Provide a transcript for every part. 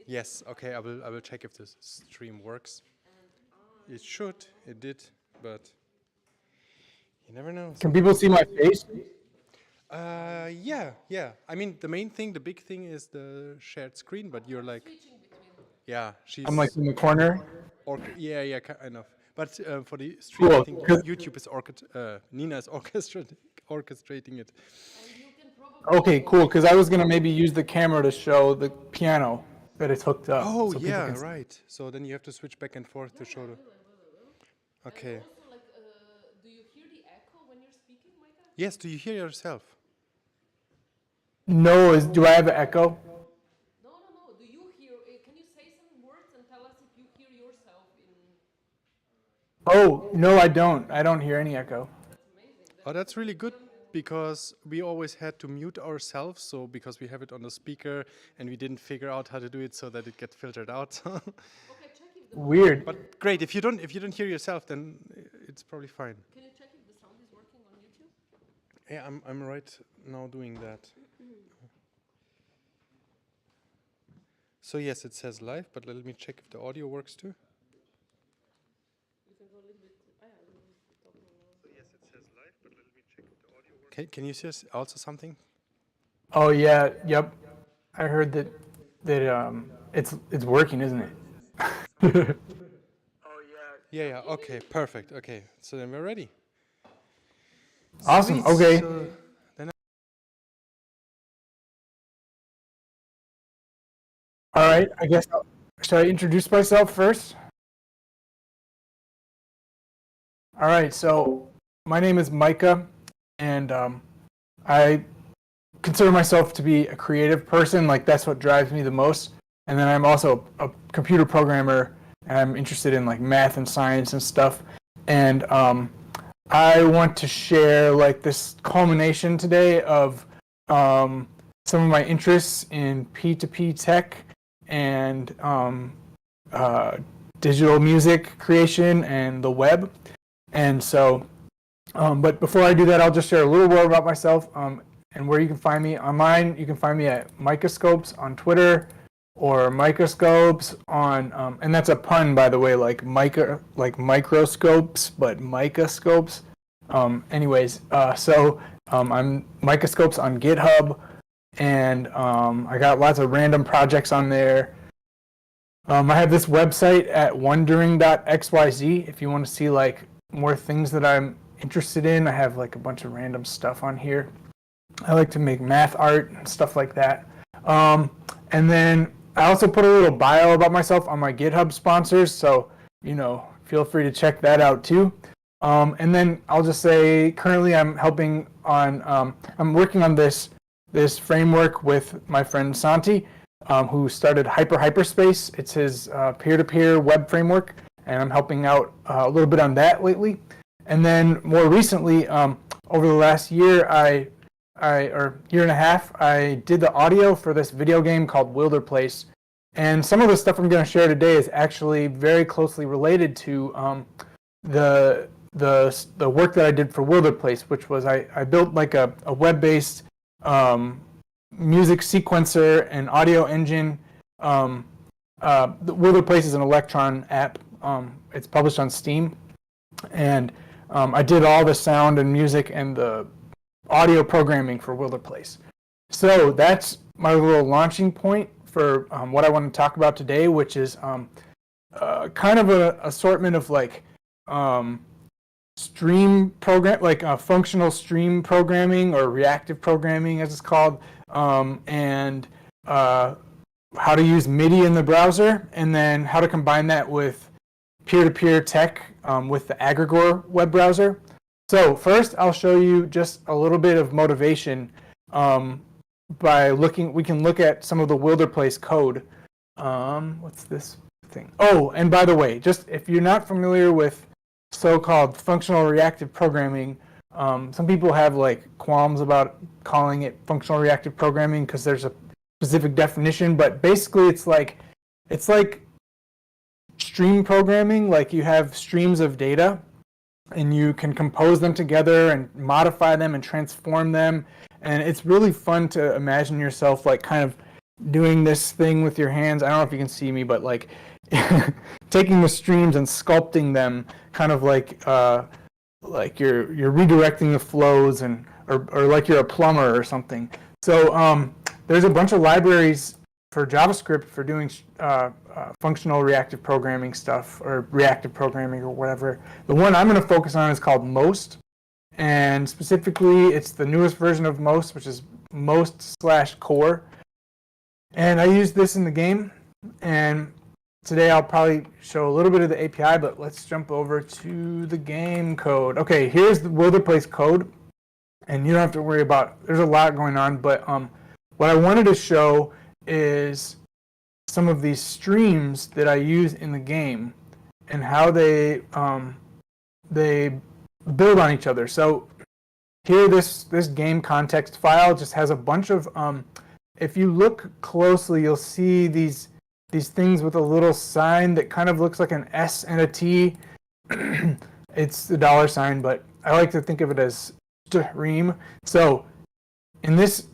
Yes, okay, I will check if this stream works. It should, it did, but you never know. Can people see my face? Yeah. I mean, the main thing, the big thing is the shared screen, but you're like, yeah, I'm like she's, in the corner. yeah, kind of. But for the stream, I Cool. think 'Cause- YouTube is Nina is orchestrating it. Okay, cool. Because I was gonna maybe use the camera to show the piano that it's hooked up, Oh, so people yeah, can see. right. So then you have to switch back and forth to show the. Okay. Do you hear the echo when you're speaking, Micah? Yes, do you hear yourself? No, do I have an echo? No. Do you hear? Can you say some words and tell us if you hear yourself in? Oh, no, I don't. I don't hear any echo. That's amazing. Oh, that's really good because we always had to mute ourselves. So because we have it on the speaker and we didn't figure out how to do it so that it gets filtered out. Okay, check if the. Weird. But great, if you don't hear yourself, then it's probably fine. Can you check if the sound is working on YouTube? Yeah, I'm right now doing that. So yes, it says live, but let me check if the audio works too. You can go a little bit. Yeah, a little bit talking now. So yes, it says live, but let me check if the audio works. Can you see also something? Oh yeah, yep. I heard that it's working, isn't it? Oh Yeah. Okay, perfect. Okay, so then we're ready. Awesome. Sweet. Okay. So then All right. I guess should I introduce myself first? All right. So my name is Micah, and I consider myself to be a creative person. Like that's what drives me the most. And then I'm also a computer programmer, and I'm interested in like math and science and stuff. And I want to share like this culmination today of some of my interests in P2P tech and digital music creation and the web. And so, but before I do that, I'll just share a little more about myself and where you can find me online. You can find me at Microscopes on Twitter or Microscopes on, and that's a pun, by the way, like microscopes, but Microscopes. Anyways, I'm Microscopes on GitHub, and I got lots of random projects on there. I have this website at wondering.xyz if you want to see like more things that I'm interested in. I have like a bunch of random stuff on here. I like to make math art and stuff like that. And then I also put a little bio about myself on my GitHub sponsors, so feel free to check that out too. And then I'll just say currently I'm working on this framework with my friend Santi, who started Hyperspace. It's his peer-to-peer web framework, and I'm helping out a little bit on that lately. And then more recently, over the last year, or year and a half, I did the audio for this video game called Wilder Place. And some of the stuff I'm going to share today is actually very closely related to the work that I did for Wilder Place, which was I built like a web-based music sequencer and audio engine. The Wilder Place is an Electron app. It's published on Steam, and I did all the sound and music and the audio programming for Wilder Place. So that's my little launching point for what I want to talk about today, which is kind of an assortment of like stream program, like functional stream programming or reactive programming as it's called, and how to use MIDI in the browser, and then how to combine that with peer-to-peer tech with the Aggregor web browser. So first I'll show you just a little bit of motivation by we can look at some of the Wilder Place code. What's this thing? Oh, and by the way, just if you're not familiar with so-called functional reactive programming, some people have like qualms about calling it functional reactive programming because there's a specific definition, but basically it's like stream programming. Like you have streams of data and you can compose them together and modify them and transform them, and it's really fun to imagine yourself like kind of doing this thing with your hands. I don't know if you can see me, but like taking the streams and sculpting them, kind of like you're redirecting the flows, and or like you're a plumber or something. So there's a bunch of libraries for JavaScript for doing functional reactive programming stuff, or reactive programming, or whatever. The one I'm going to focus on is called Most, and specifically it's the newest version of Most, which is Most/Core. And I use this in the game, and today I'll probably show a little bit of the API, but let's jump over to the game code. Okay, here's the Wilderplace code, and you don't have to worry about, there's a lot going on, but what I wanted to show is some of these streams that I use in the game and how they build on each other. So here, this game context file just has a bunch of, if you look closely, you'll see these things with a little sign that kind of looks like an S and a T. It's the $sign, but I like to think of it as stream. So in this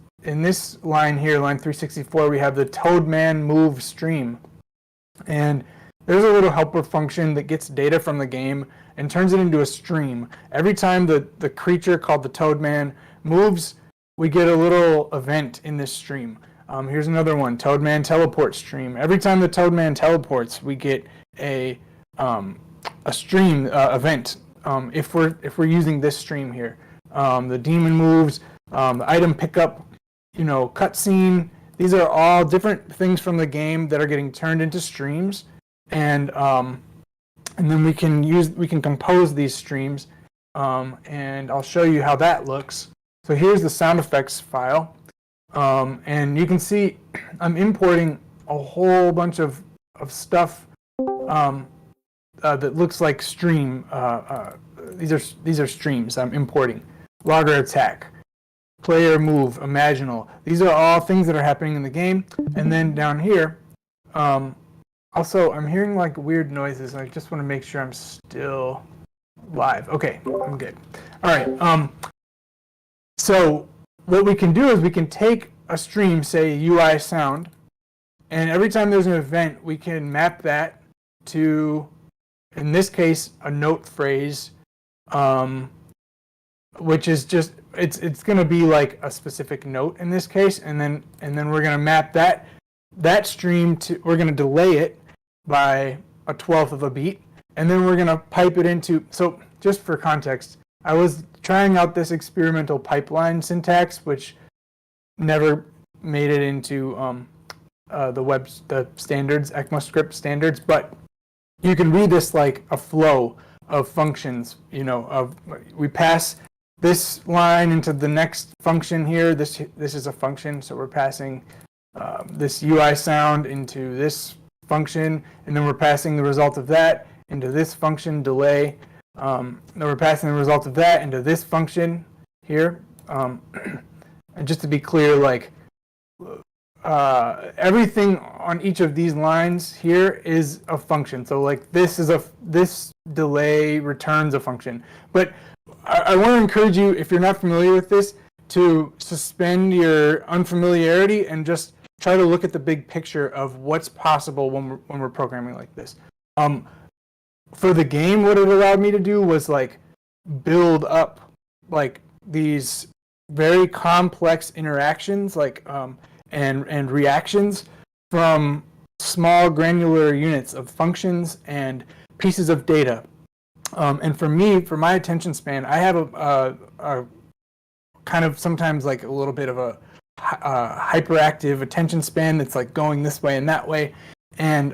line here, line 364, we have the Toadman move stream. And there's a little helper function that gets data from the game and turns it into a stream. Every time the creature called the Toadman moves, we get a little event in this stream. Here's another one, Toadman teleport stream. Every time the Toadman teleports, we get a stream event. If we're using this stream here, the demon moves, the item pickup, cutscene. These are all different things from the game that are getting turned into streams, and then we can compose these streams, and I'll show you how that looks. So here's the sound effects file, and you can see I'm importing a whole bunch of stuff that looks like stream. These are streams I'm importing. Logger attack, player move, imaginal. These are all things that are happening in the game. And then down here, also I'm hearing like weird noises. I just want to make sure I'm still live. Okay, I'm good. All right. So what we can do is we can take a stream, say UI sound, and every time there's an event, we can map that to, in this case, a note phrase, which is just, it's going to be like a specific note in this case, and then we're going to map that stream to, we're going to delay it by 1/12 of a beat, and then we're going to pipe it into, so just for context, I was trying out this experimental pipeline syntax, which never made it into the standards, ECMAScript standards, but you can read this like a flow of functions, we pass this line into the next function here. This is a function, so we're passing this UI sound into this function, and then we're passing the result of that into this function, delay. Then we're passing the result of that into this function here. And just to be clear, like everything on each of these lines here is a function. So like this delay returns a function. But I want to encourage you, if you're not familiar with this, to suspend your unfamiliarity and just try to look at the big picture of what's possible when we're programming like this. For the game, what it allowed me to do was like build up like these very complex interactions, like and reactions from small granular units of functions and pieces of data. And for me, for my attention span, I have a kind of sometimes like a little bit of a hyperactive attention span that's like going this way and that way, and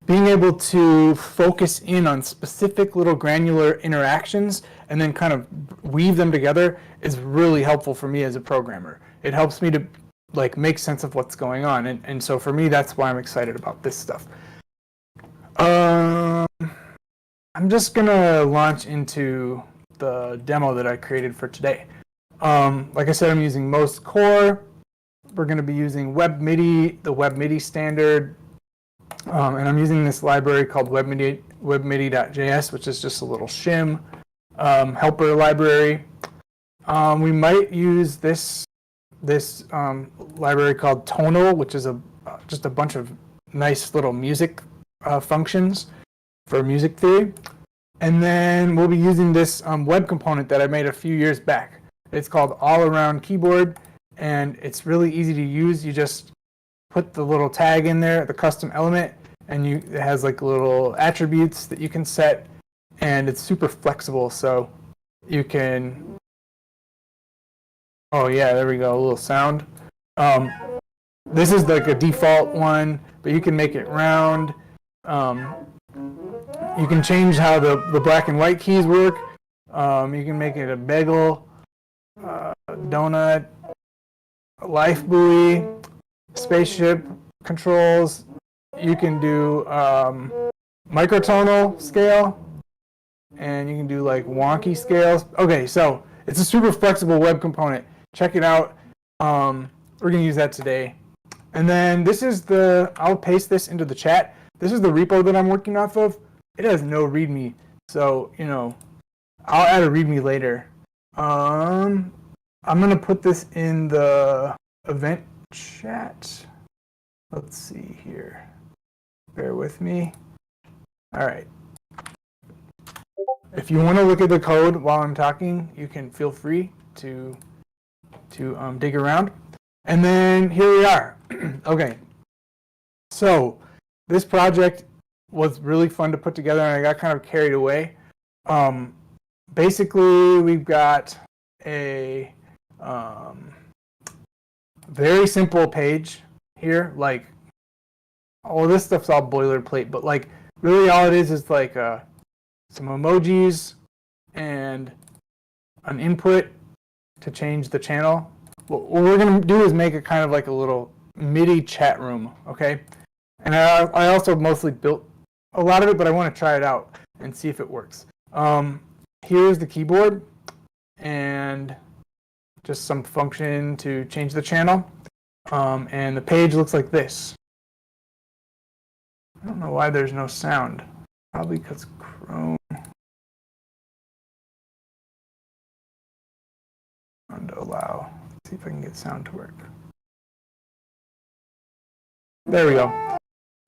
being able to focus in on specific little granular interactions and then kind of weave them together is really helpful for me as a programmer. It helps me to like make sense of what's going on, and so for me, that's why I'm excited about this stuff. I'm just gonna launch into the demo that I created for today. Like I said, I'm using Most Core. We're gonna be using WebMIDI, the WebMIDI standard, and I'm using this library called WebMIDI.js, which is just a little shim helper library. We might use this this library called Tonal, which is just a bunch of nice little music functions for music theory. And then we'll be using this web component that I made a few years back. It's called All Around Keyboard, and it's really easy to use. You just put the little tag in there, the custom element, and it has like little attributes that you can set, and it's super flexible. So you can, oh yeah, there we go, a little sound. This is like a default one, but you can make it round. You can change how the black and white keys work. You can make it a bagel, donut, a life buoy, spaceship controls. You can do microtonal scale, and you can do like wonky scales. Okay, so it's a super flexible web component. Check it out. We're going to use that today. And then this is I'll paste this into the chat. This is the repo that I'm working off of. It has no README, so, I'll add a README later. I'm going to put this in the event chat. Let's see here. Bear with me. All right. If you want to look at the code while I'm talking, you can feel free to dig around. And then here we are. Okay. So this project was really fun to put together, and I got kind of carried away. Basically, we've got a very simple page here. Like, all this stuff's all boilerplate, but like really all it is like some emojis and an input to change the channel. What we're going to do is make it kind of like a little MIDI chat room, okay? And I also mostly built a lot of it, but I want to try it out and see if it works. Here's the keyboard and just some function to change the channel. And the page looks like this. I don't know why there's no sound. Probably because Chrome. To allow. Let's see if I can get sound to work. There we go.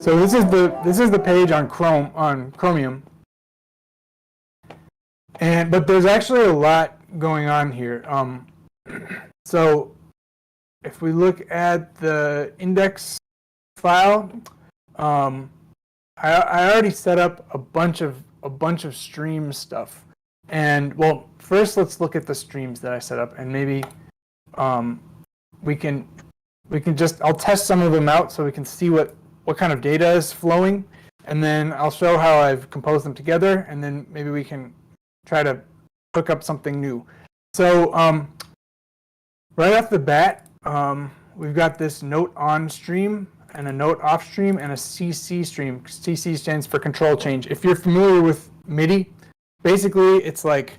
So this is the page on Chromium. But there's actually a lot going on here. So if we look at the index file, I already set up a bunch of stream stuff. And well, first let's look at the streams that I set up, and maybe we can just, I'll test some of them out so we can see what kind of data is flowing, and then I'll show how I've composed them together, and then maybe we can try to hook up something new. So right off the bat, we've got this note on stream and a note off stream and a CC stream. CC stands for control change. If you're familiar with MIDI, basically it's like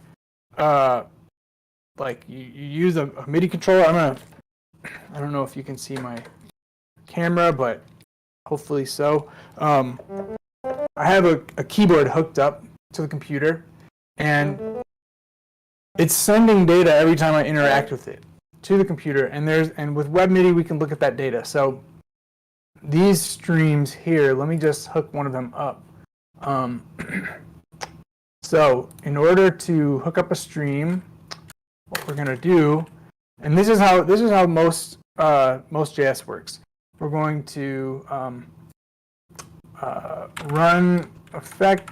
you use a MIDI controller. I don't know if you can see my camera, but hopefully so. I have a keyboard hooked up to the computer, and it's sending data every time I interact with it to the computer. And with Web MIDI, we can look at that data. So these streams here, let me just hook one of them up. So in order to hook up a stream, what we're going to do, and this is how most JS works. We're going to run effect.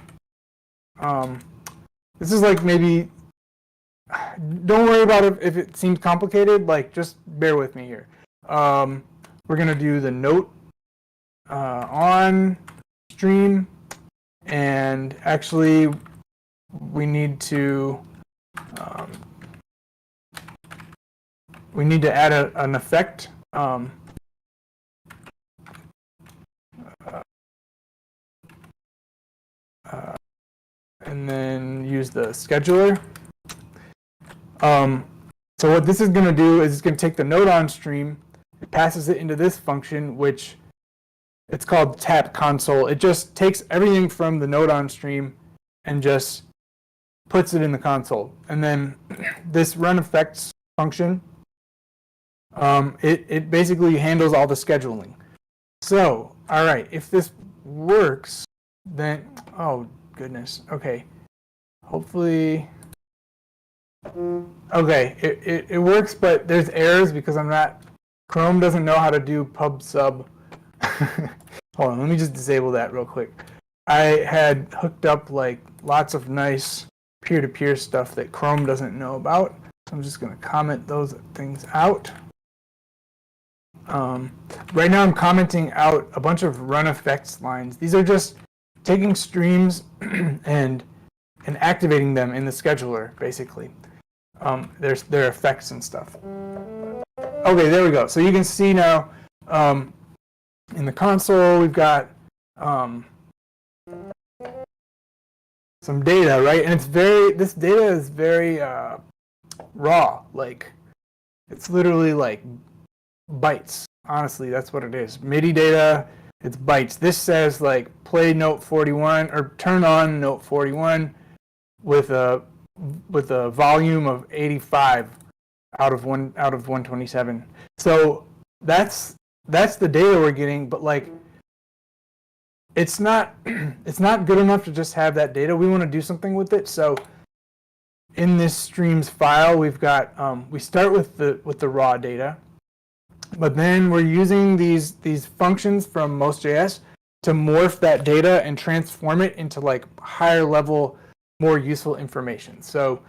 This is like maybe, don't worry about it if it seems complicated, like just bear with me here. We're going to do the note on stream, and actually we need to add an effect. And then use the scheduler. So what this is going to do is it's going to take the note on stream, it passes it into this function, which it's called tap console. It just takes everything from the note on stream and just puts it in the console. And then this run effects function It basically handles all the scheduling. So, all right, if this works, then, oh goodness, okay. Hopefully, okay, it works, but there's errors because Chrome doesn't know how to do pub sub. Hold on, let me just disable that real quick. I had hooked up like lots of nice peer-to-peer stuff that Chrome doesn't know about. So I'm just going to comment those things out. Right now I'm commenting out a bunch of run effects lines. These are just taking streams and activating them in the scheduler, basically. There's their effects and stuff. Okay, there we go. So you can see now in the console we've got some data, right? And this data is very raw. Like, it's literally like bytes. Honestly, that's what it is. MIDI data, it's bytes. This says like play note 41 or turn on note 41 with a volume of 85 out of 127. So that's the data we're getting, but like it's not good enough to just have that data. We want to do something with it. So in this streams file, we've got we start with the raw data, but then we're using these functions from Most.js to morph that data and transform it into like higher level, more useful information. So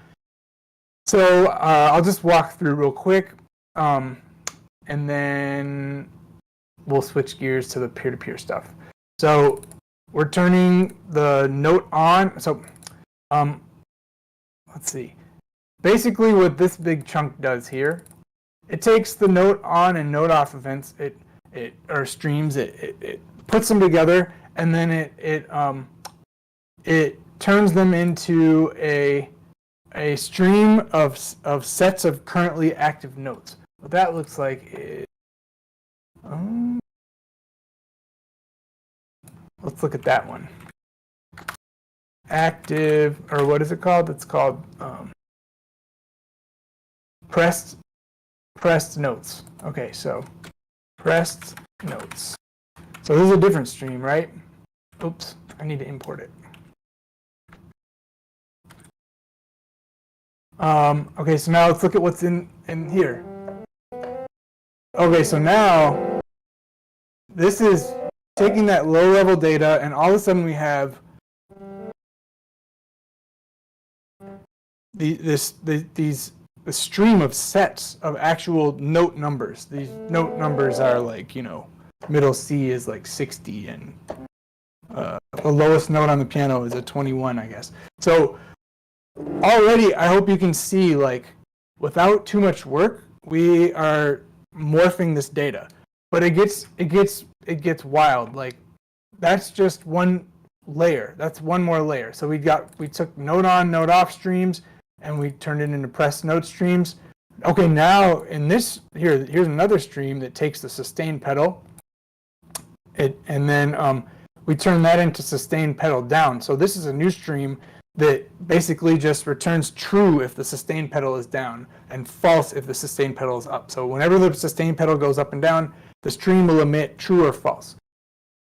I'll just walk through real quick, and then we'll switch gears to the peer-to-peer stuff. So we're turning the note on. So let's see. Basically what this big chunk does here, it takes the note on and note off events, or streams, it puts them together, and then it turns them into a stream of sets of currently active notes. What that looks like is let's look at that one. Active, or what is it called? It's called pressed notes. Okay, so pressed notes. So this is a different stream, right? Oops, I need to import it. Okay, so now let's look at what's in here. Okay, so now this is taking that low-level data, and all of a sudden we have the stream of sets of actual note numbers. These note numbers are like, middle C is like 60, and the lowest note on the piano is a 21, I guess. So already, I hope you can see, like, without too much work, we are morphing this data. But it gets wild. Like, that's just one layer. That's one more layer. So we took note on, note off streams, and we turned it into pressed note streams. Okay, now in this here's another stream that takes the sustain pedal, and then we turn that into sustain pedal down. So this is a new stream that basically just returns true if the sustain pedal is down and false if the sustain pedal is up. So whenever the sustain pedal goes up and down, the stream will emit true or false.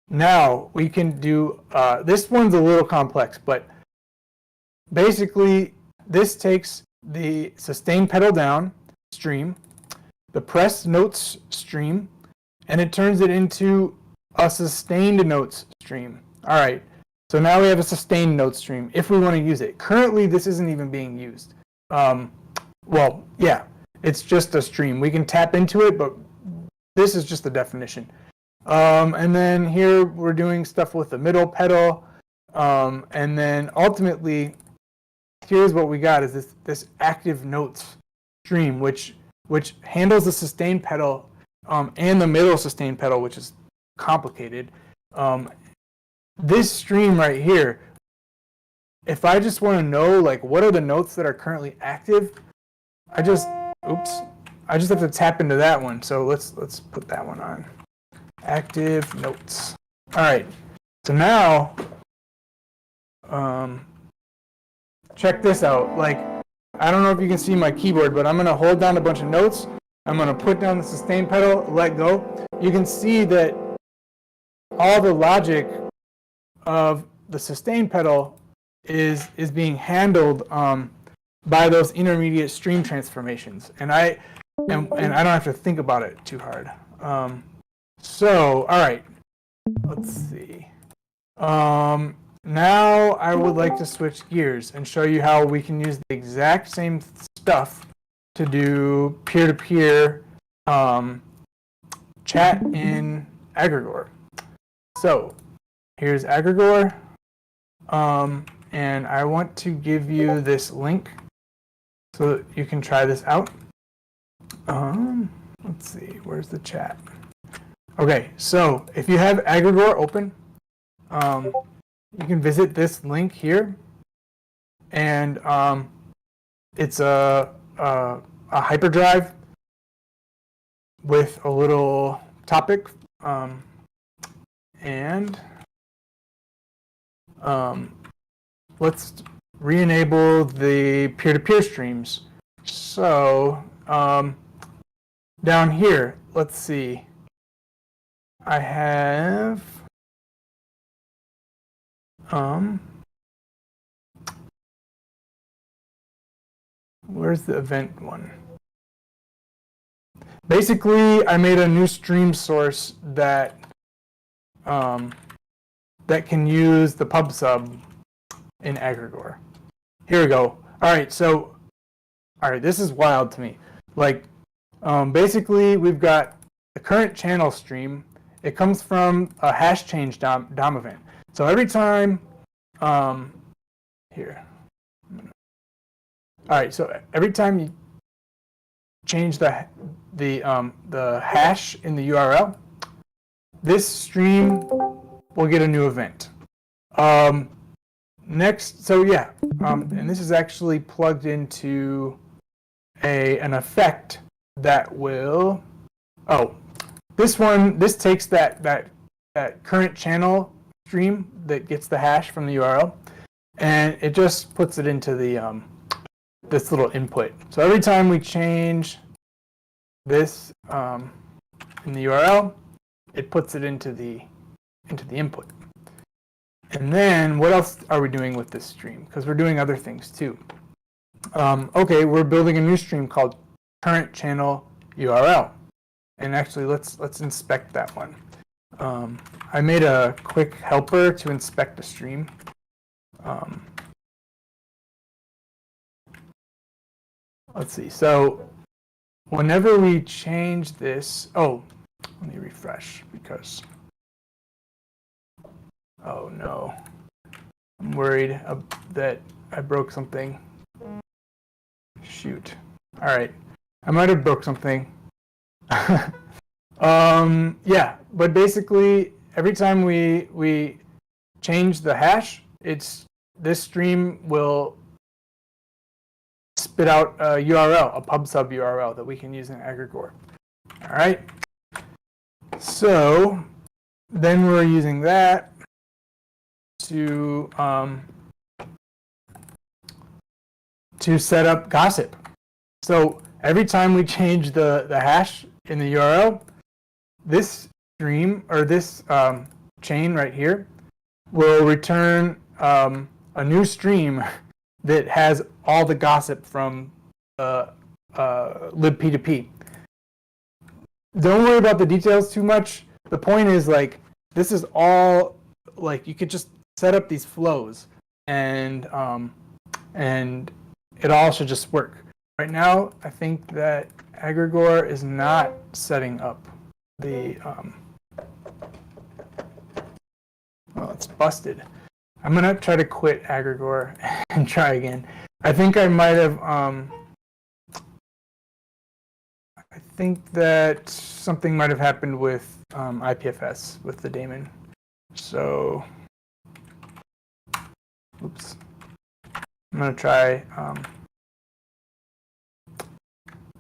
Now we can do, this one's a little complex, but basically this takes the sustain pedal down stream, the pressed notes stream, and it turns it into a sustained notes stream. All right, so now we have a sustained note stream if we want to use it. Currently, this isn't even being used. Well, yeah, it's just a stream. We can tap into it, but this is just the definition. And then here we're doing stuff with the middle pedal, and then ultimately, here's what we got is this active notes stream, which handles the sustain pedal and the middle sustain pedal, which is complicated. This stream right here, if I just want to know, like, what are the notes that are currently active, I just have to tap into that one. So let's put that one on. Active notes. All right. So now, check this out. Like, I don't know if you can see my keyboard, but I'm going to hold down a bunch of notes. I'm going to put down the sustain pedal, let go. You can see that all the logic of the sustain pedal is being handled by those intermediate stream transformations, and I don't have to think about it too hard. So, all right, let's see. Now I would like to switch gears and show you how we can use the exact same stuff to do peer-to-peer chat in Aggregor. So here's Aggregor, and I want to give you this link so that you can try this out. Let's see, where's the chat? Okay, so if you have Aggregor open, you can visit this link here, and it's a hyperdrive with a little topic, and let's re-enable the peer-to-peer streams. So down here, let's see, I have where's the event one? Basically, I made a new stream source that that can use the pub sub in Aggregor. Here we go. All right, so this is wild to me. Like, basically, we've got the current channel stream. It comes from a hash change DOM event. So every time, here. All right, so every time you change the hash in the URL, this stream will get a new event. Next, so yeah, and this is actually plugged into an effect that will. Oh, this takes that current channel stream that gets the hash from the URL, and it just puts it into the this little input. So every time we change this in the URL, it puts it into the input. And then what else are we doing with this stream? Because we're doing other things too. Okay, we're building a new stream called current channel URL. And actually, let's inspect that one. I made a quick helper to inspect a stream. Let's see. So whenever we change this, let me refresh because. Oh no, I'm worried that I broke something. Shoot. All right, I might have broke something. Yeah, but basically every time we change the hash, this stream will spit out a URL, a pub sub URL that we can use in Aggregor. All right. So then we're using that to set up gossip. So every time we change the hash in the URL, this stream or this chain right here will return a new stream that has all the gossip from libp2p. Don't worry about the details too much. The point is, like, this is all, like, you could just set up these flows and it all should just work. Right now, I think that Aggregor is not setting up the well, it's busted. I'm gonna try to quit Aggregor and try again. I think I might have I think that something might have happened with IPFS with the daemon. So oops. I'm gonna try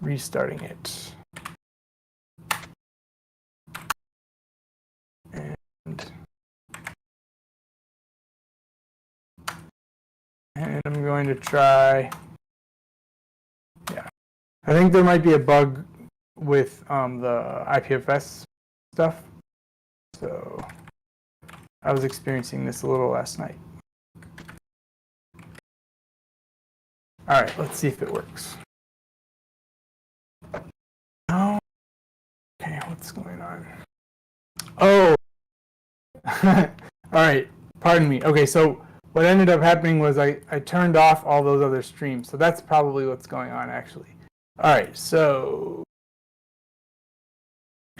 restarting it. And I'm going to try, yeah. I think there might be a bug with the IPFS stuff. So I was experiencing this a little last night. All right, let's see if it works. Oh, okay, what's going on? Oh, all right, pardon me. Okay, so what ended up happening was I turned off all those other streams. So that's probably what's going on, actually. All right, so,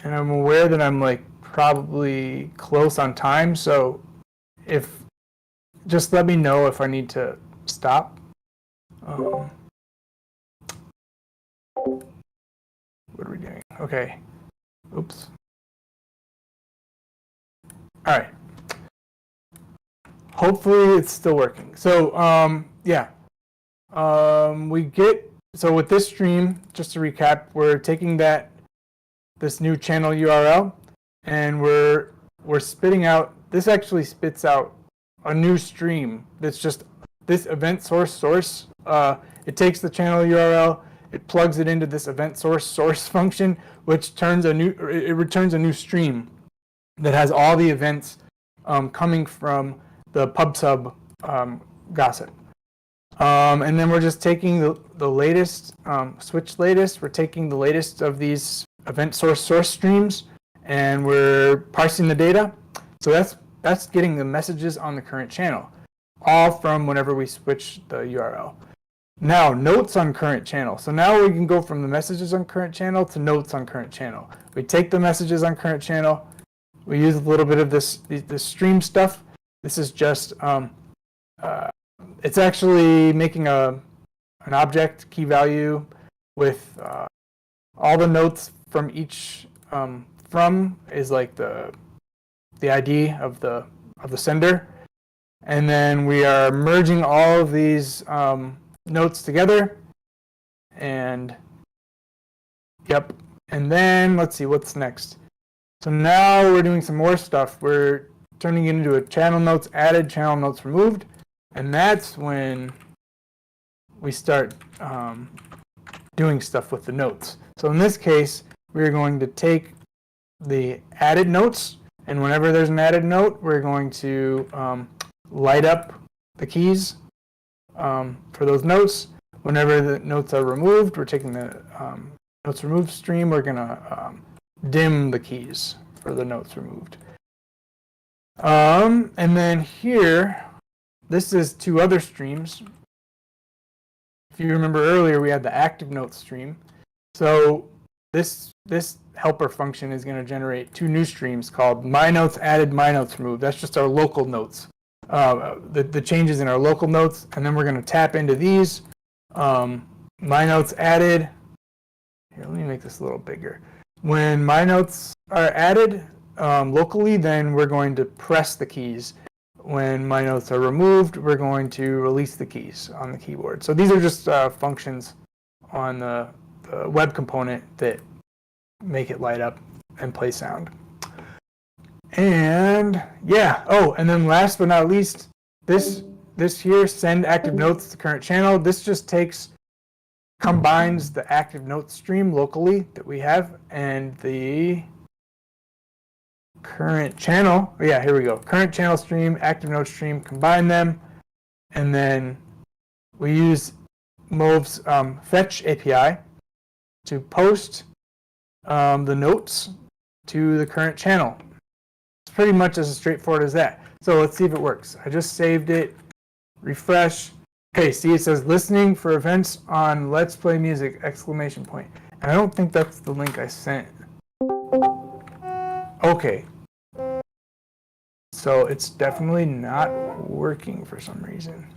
and I'm aware that I'm like probably close on time. So just let me know if I need to stop. What are we doing? Okay. Oops. All right. Hopefully it's still working. So yeah. So with this stream, just to recap, we're taking this new channel URL and we're spitting out, this actually spits out a new stream that's just this event source. It takes the channel URL, it plugs it into this event source function, which returns a new stream that has all the events coming from the PubSub gossip. And then we're just taking the latest, switch latest, we're taking the latest of these event source streams and we're parsing the data. So that's getting the messages on the current channel, all from whenever we switch the URL. Now, notes on current channel. So now we can go from the messages on current channel to notes on current channel. We take the messages on current channel, we use a little bit of this stream stuff. This is just, it's actually making an object key value with all the notes from each, from is like the ID of the sender. And then we are merging all of these notes together. And yep. And then let's see what's next. So now we're doing some more stuff. We're turning it into a channel notes added, channel notes removed. And that's when we start doing stuff with the notes. So in this case, we're going to take the added notes, and whenever there's an added note, we're going to light up the keys for those notes. Whenever the notes are removed, we're taking the notes removed stream, we're going to dim the keys for the notes removed. And then here, this is two other streams. If you remember earlier, we had the active notes stream. So this helper function is going to generate two new streams called my notes added, my notes removed. That's just our local notes, the changes in our local notes. And then we're going to tap into these. My notes added. Here, let me make this a little bigger. When my notes are added locally, then we're going to press the keys. When my notes are removed, we're going to release the keys on the keyboard. So these are just functions on the web component that make it light up and play sound. And yeah, oh, and then last but not least, this here, send active notes to current channel. This just combines the active notes stream locally that we have and the current channel. Yeah, here we go. Current channel stream, active note stream, combine them, and then we use Move's fetch API to post the notes to the current channel. It's pretty much as straightforward as that. So let's see if it works. I just saved it, refresh. Okay, see it says listening for events on Let's Play Music, exclamation point. And I don't think that's the link I sent. Okay. So it's definitely not working for some reason.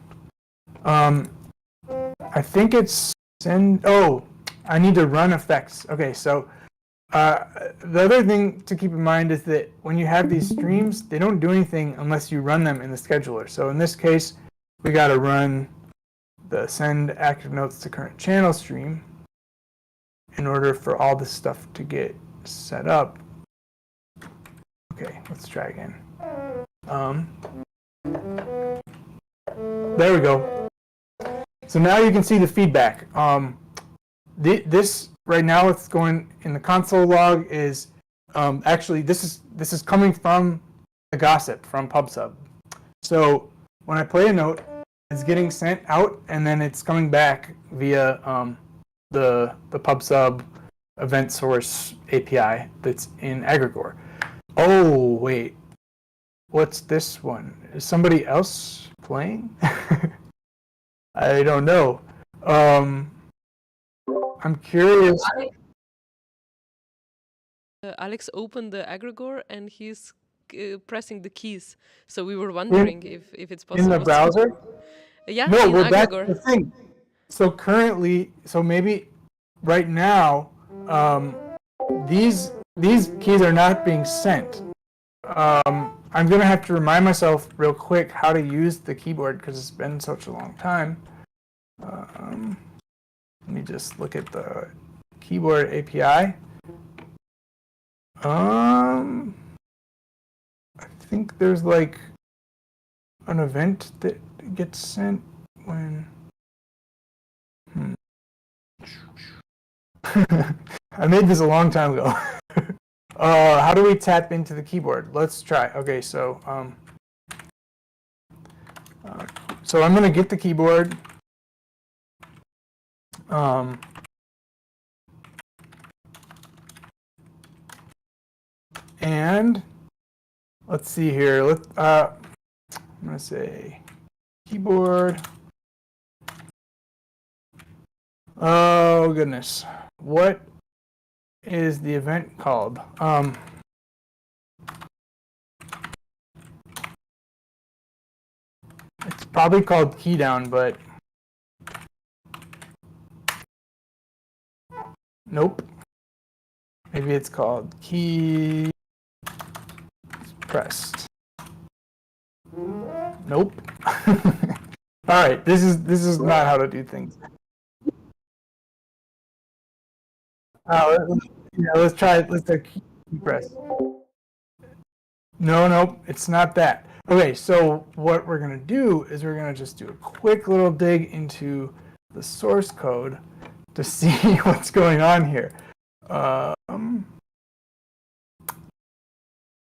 I think it's I need to run effects. Okay, so the other thing to keep in mind is that when you have these streams, they don't do anything unless you run them in the scheduler. So in this case, we got to run the send active notes to current channel stream in order for all this stuff to get set up. Okay, let's try again. There we go. So now you can see the feedback. This right now what's going in the console log is actually this is coming from the gossip from PubSub. So when I play a note, it's getting sent out and then it's coming back via the PubSub event source API that's in Egregore. Oh wait, what's this one? Is somebody else playing? I don't know. I'm curious. Alex opened the Egregore and he's pressing the keys. So we were wondering if it's possible In the browser? Yeah, No, in well, that's Egregore. the thing. So currently, so maybe right now, these keys are not being sent. I'm gonna have to remind myself real quick how to use the keyboard because it's been such a long time. Let me just look at the keyboard API. I think there's like an event that gets sent when. I made this a long time ago. How do we tap into the keyboard? Let's try. Okay, so I'm gonna get the keyboard. And let's see here. I'm gonna say keyboard. Oh goodness, what is the event called? It's probably called key down, but nope. Maybe it's called key pressed. Nope. All right, this is not how to do things. Let's try it. Let's do key press. No, it's not that. Okay, so what we're gonna do is we're gonna just do a quick little dig into the source code to see what's going on here.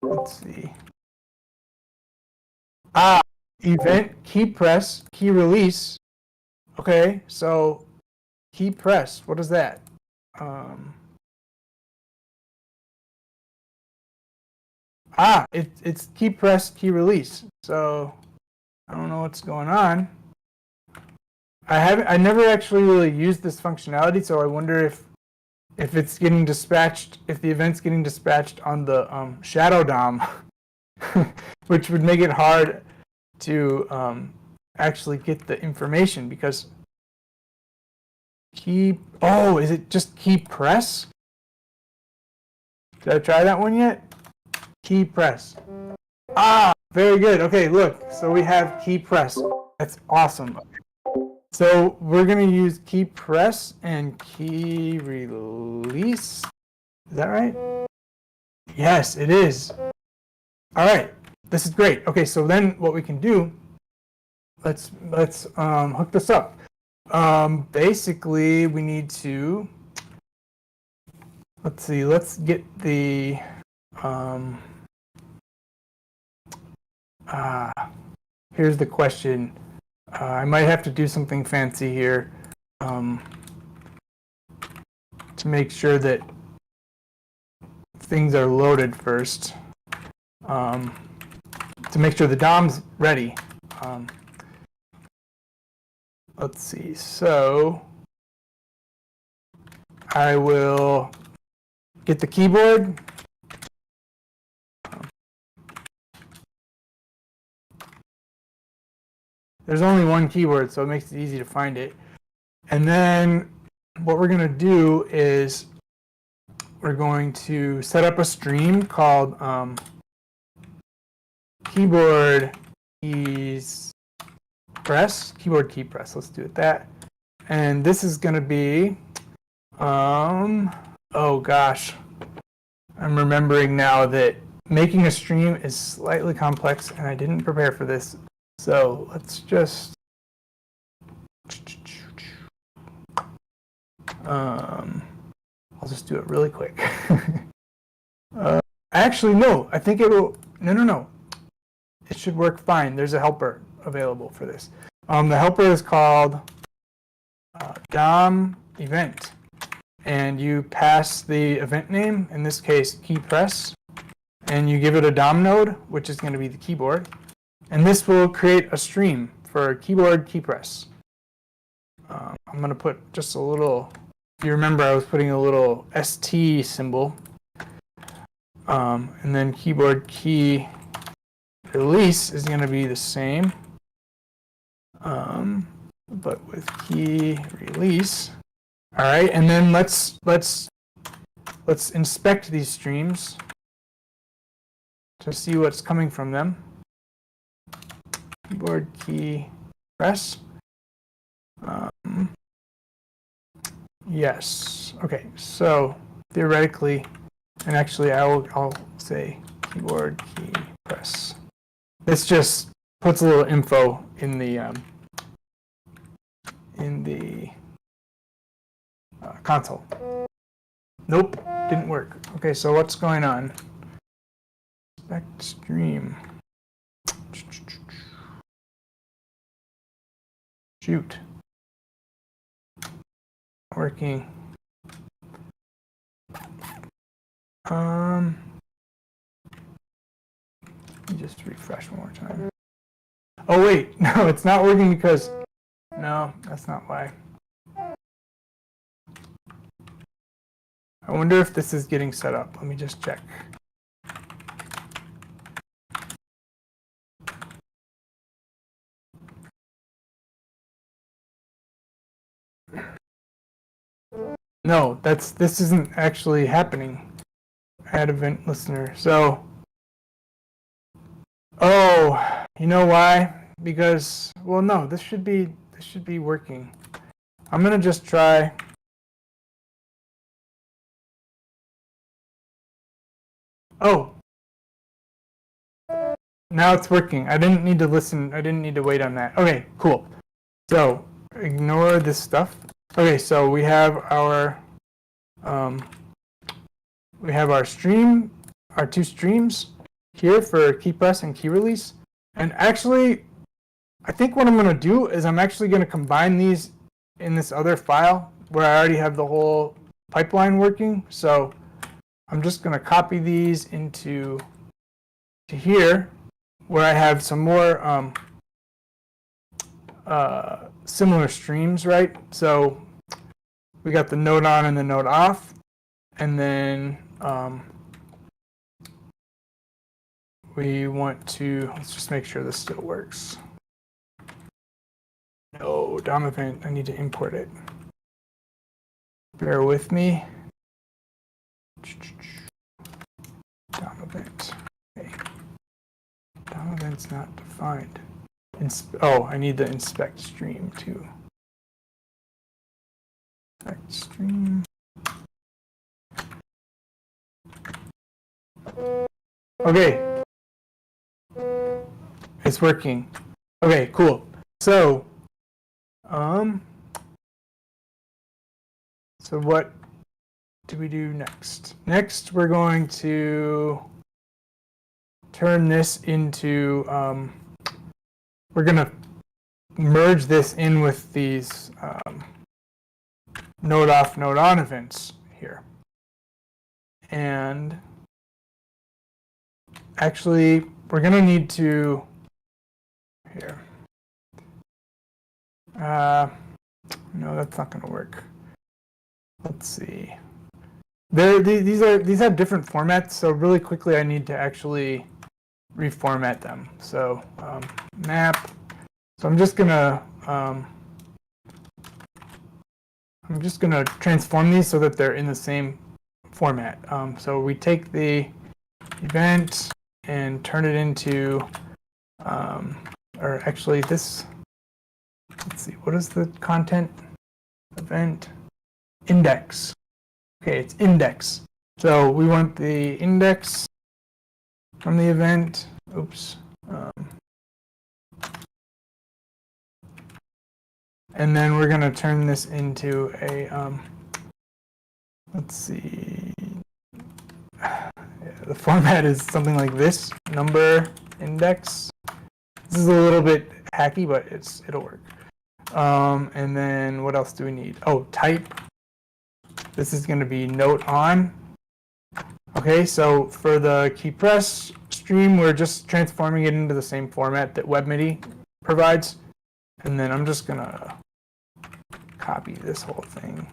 Let's see. Event key press, key release. Okay, so key press, what is that? It's key press, key release. So I don't know what's going on. I never actually really used this functionality, so I wonder if it's getting dispatched, if the event's getting dispatched on the shadow DOM, which would make it hard to actually get the information because is it just key press? Did I try that one yet? Key press. Very good. Okay, look, so we have key press. That's awesome. So we're gonna use key press and key release. Is that right? Yes, it is. All right, this is great. Okay, so then what we can do, let's hook this up. Basically, we need to, let's see, let's get the, here's the question. I might have to do something fancy here to make sure that things are loaded first. To make sure the DOM's ready. Let's see, so I will get the keyboard. There's only one keyword, so it makes it easy to find it. And then what we're going to do is we're going to set up a stream called keyboard keys press, keyboard key press. Let's do it that. And this is going to be, oh gosh, I'm remembering now that making a stream is slightly complex and I didn't prepare for this. So let's just, I'll just do it really quick. Actually, no, I think it will, no. It should work fine. There's a helper available for this. The helper is called DOM event. And you pass the event name, in this case, key press, and you give it a DOM node, which is going to be the keyboard. And this will create a stream for keyboard key press. I'm going to put just a little, if you remember, I was putting a little ST symbol. And then keyboard key release is going to be the same, but with key release. All right, and then let's inspect these streams to see what's coming from them. Keyboard key press. Yes. Okay. So theoretically, and actually, I'll say keyboard key press. This just puts a little info in the console. Nope, didn't work. Okay, so what's going on? Inspect stream. Shoot. Working. Let me just refresh one more time. Oh wait, no, it's not working because, no, that's not why. I wonder if this is getting set up. Let me just check. No, this isn't actually happening. Add event listener. So, oh, you know why? Because, well, no, this should be working. I'm gonna just try. Oh, now it's working. I didn't need to listen. I didn't need to wait on that. Okay, cool. So ignore this stuff. Okay, so we have our stream, our two streams here for key press and key release. And actually, I think what I'm going to do is I'm actually going to combine these in this other file where I already have the whole pipeline working. So I'm just going to copy these into here where I have some more similar streams, right? So we got the node on and the node off, and then we want to, let's just make sure this still works. No, DOM event, I need to import it. Bear with me. DOM event. Okay. DOM event's not defined. Oh, I need the inspect stream too. Inspect stream. Okay. It's working. Okay, cool. So what do we do next? Next, we're going to turn this into, we're going to merge this in with these node off, node on events here. And actually, we're going to need to, here. No, that's not going to work. Let's see. These have different formats, so really quickly I need to actually reformat them. So map. So I'm just gonna transform these so that they're in the same format. So we take the event and turn it into, or actually this. Let's see. What is the content event? Index. Okay, it's index. So we want the index from the event. Oops. And then we're going to turn this into a let's see. Yeah, the format is something like this, number index. This is a little bit hacky, but it'll work. And then what else do we need? Oh, type. This is going to be note on. Okay, so for the key press stream, we're just transforming it into the same format that WebMIDI provides. And then I'm just going to copy this whole thing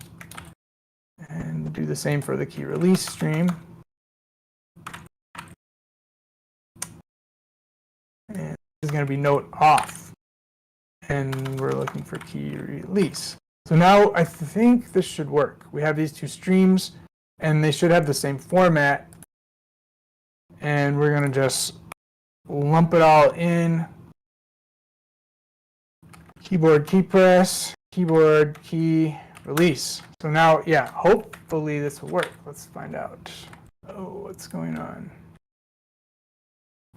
and do the same for the key release stream. And this is going to be note off. And we're looking for key release. So now I think this should work. We have these two streams, and they should have the same format. And we're going to just lump it all in. Keyboard key press, keyboard key release. So now, yeah, hopefully this will work. Let's find out. Oh, what's going on?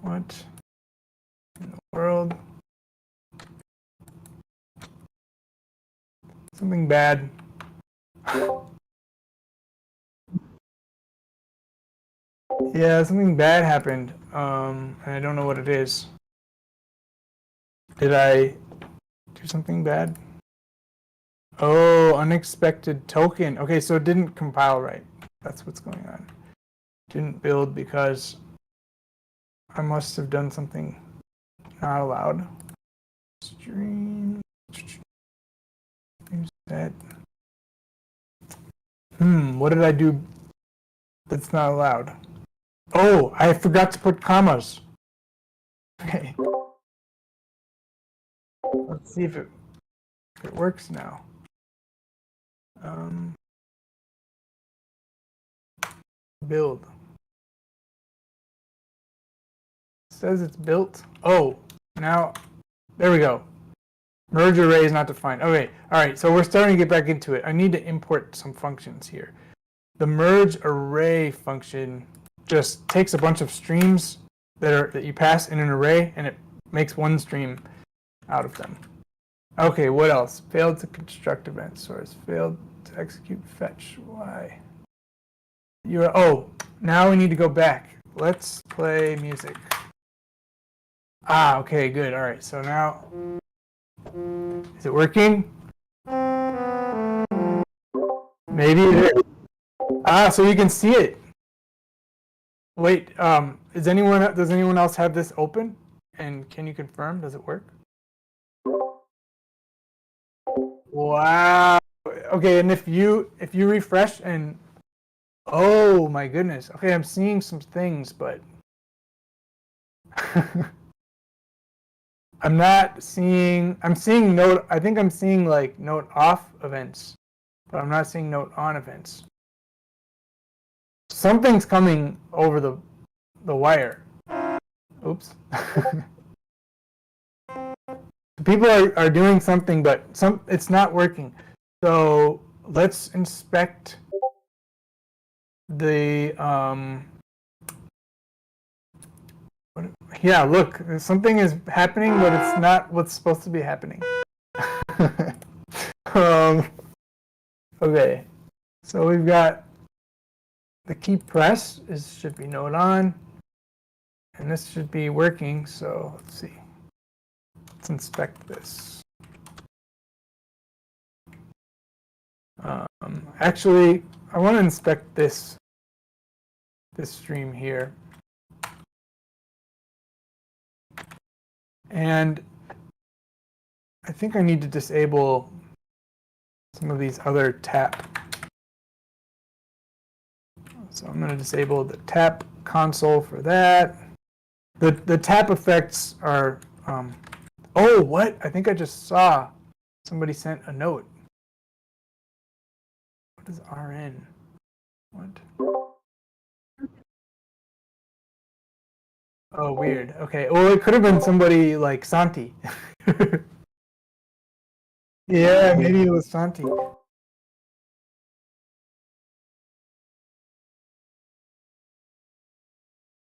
What in the world? Something bad. Yeah, something bad happened. And I don't know what it is. Did I do something bad? Oh, unexpected token. Okay, so it didn't compile right. That's what's going on. Didn't build because I must have done something not allowed. Stream. Set. What did I do that's not allowed? Oh, I forgot to put commas. Okay. Let's see if it works now. Build. It says it's built. Oh, now, there we go. Merge array is not defined. Okay, all right, so we're starting to get back into it. I need to import some functions here. The merge array function just takes a bunch of streams that you pass in an array, and it makes one stream out of them. Okay, what else? Failed to construct event source. Failed to execute fetch. Why? Oh, now we need to go back. Let's play music. Ah, okay, good. All right, so now, is it working? Maybe it is. Ah, so you can see it. Wait, does anyone else have this open? And can you confirm? Does it work? Wow. Okay, and if you refresh and oh my goodness. Okay, I'm seeing some things, but I'm seeing note. I think I'm seeing like note off events, but I'm not seeing note on events. Something's coming over the wire. Oops. People are doing something, but it's not working. So let's inspect the yeah, look, something is happening, but it's not what's supposed to be happening. Okay, so we've got the key press should be note on, and this should be working. So let's see. Let's inspect this. Actually, I want to inspect this stream here. And I think I need to disable some of these other tap. So I'm going to disable the tap console for that. The tap effects are, oh, what? I think I just saw somebody sent a note. What is RN? What? Oh, weird. Okay. Well, it could have been somebody like Santi. Yeah, maybe it was Santi.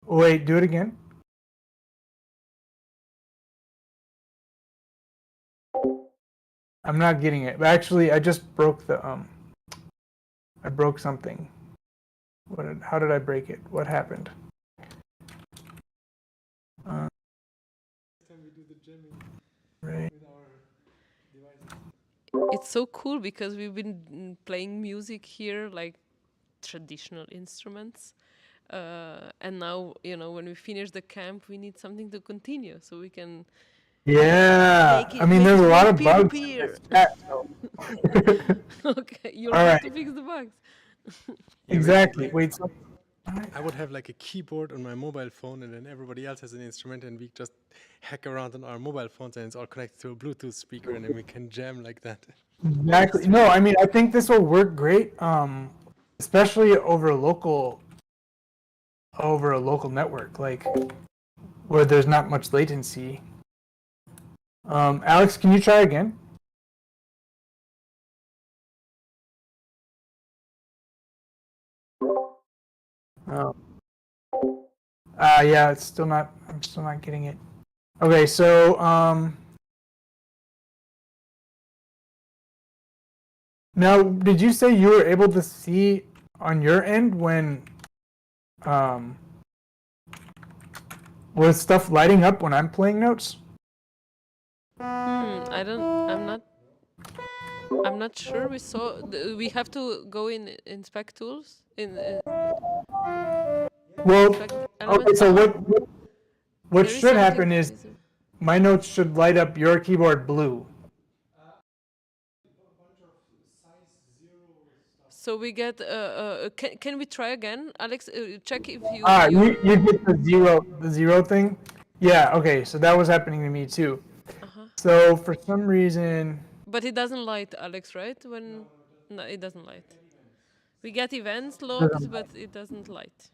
Wait, do it again. I'm not getting it. But actually, I just broke the I broke something. How did I break it? What happened? Right. It's so cool because we've been playing music here, like traditional instruments. And now, when we finish the camp, we need something to continue so we can Yeah. make it, I mean, make there's it a lot more of bugs in peer-to-peer. this chat. So. Okay, you'll All have right. to fix the bugs. Yeah, Exactly. Wait. So, I would have like a keyboard on my mobile phone, and then everybody else has an instrument, and we just hack around on our mobile phones, and it's all connected to a Bluetooth speaker, and then we can jam like that. exactly. No, I mean, I think this will work great, especially over a local network, like where there's not much latency. Alex, can you try again? Oh. Yeah, I'm still not getting it. Okay, so now did you say you were able to see on your end when was stuff lighting up when I'm playing notes? I'm not sure. We have to go in inspect tools Well, inspect okay, elements. so what There is should happen something is visible. my notes should light up your keyboard blue. So we get. Can we try again, Alex? Check if you. You get the zero thing? Yeah, okay, so that was happening to me too. So for some reason, But it doesn't light, Alex, right? No, it doesn't light. We get events logs, but it doesn't light.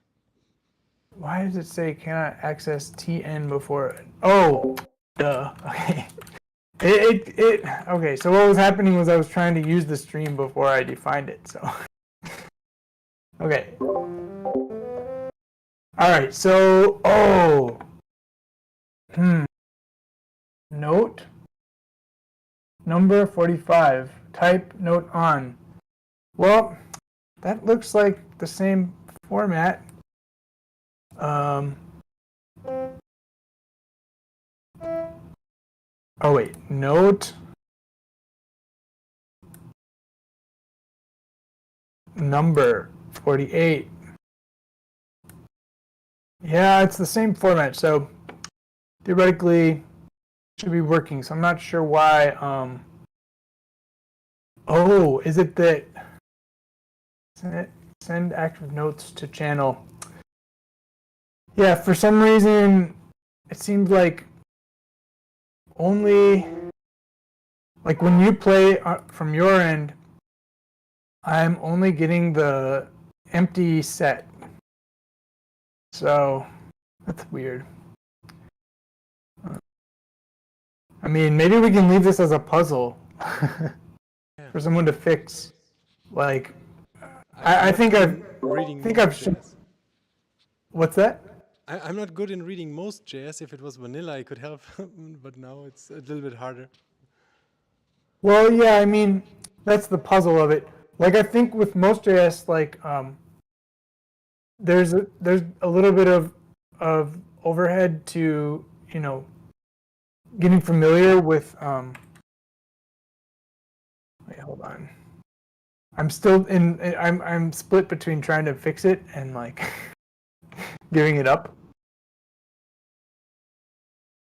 why does it say cannot access TN before? Oh, duh. Okay. Okay, so what was happening was I was trying to use the stream before I defined it, so. Okay. All right, so, note, number 45, type note on. Well, that looks like the same format. Oh wait, note number 48. Yeah, it's the same format, so theoretically it should be working. So I'm not sure why. Oh, is it that send active notes to channel? Yeah, for some reason it seems like only like when you play from your end, I'm only getting the empty set. So that's weird. I mean, maybe we can leave this as a puzzle for someone to fix. Like, I think I've What's that? I'm not good in reading most JS. If it was vanilla, I could help, but now it's a little bit harder. Well, yeah, I mean, that's the puzzle of it. Like, I think with most JS, like, there's a little bit of overhead to, getting familiar with. Wait, hold on. I'm still I'm split between trying to fix it and like giving it up.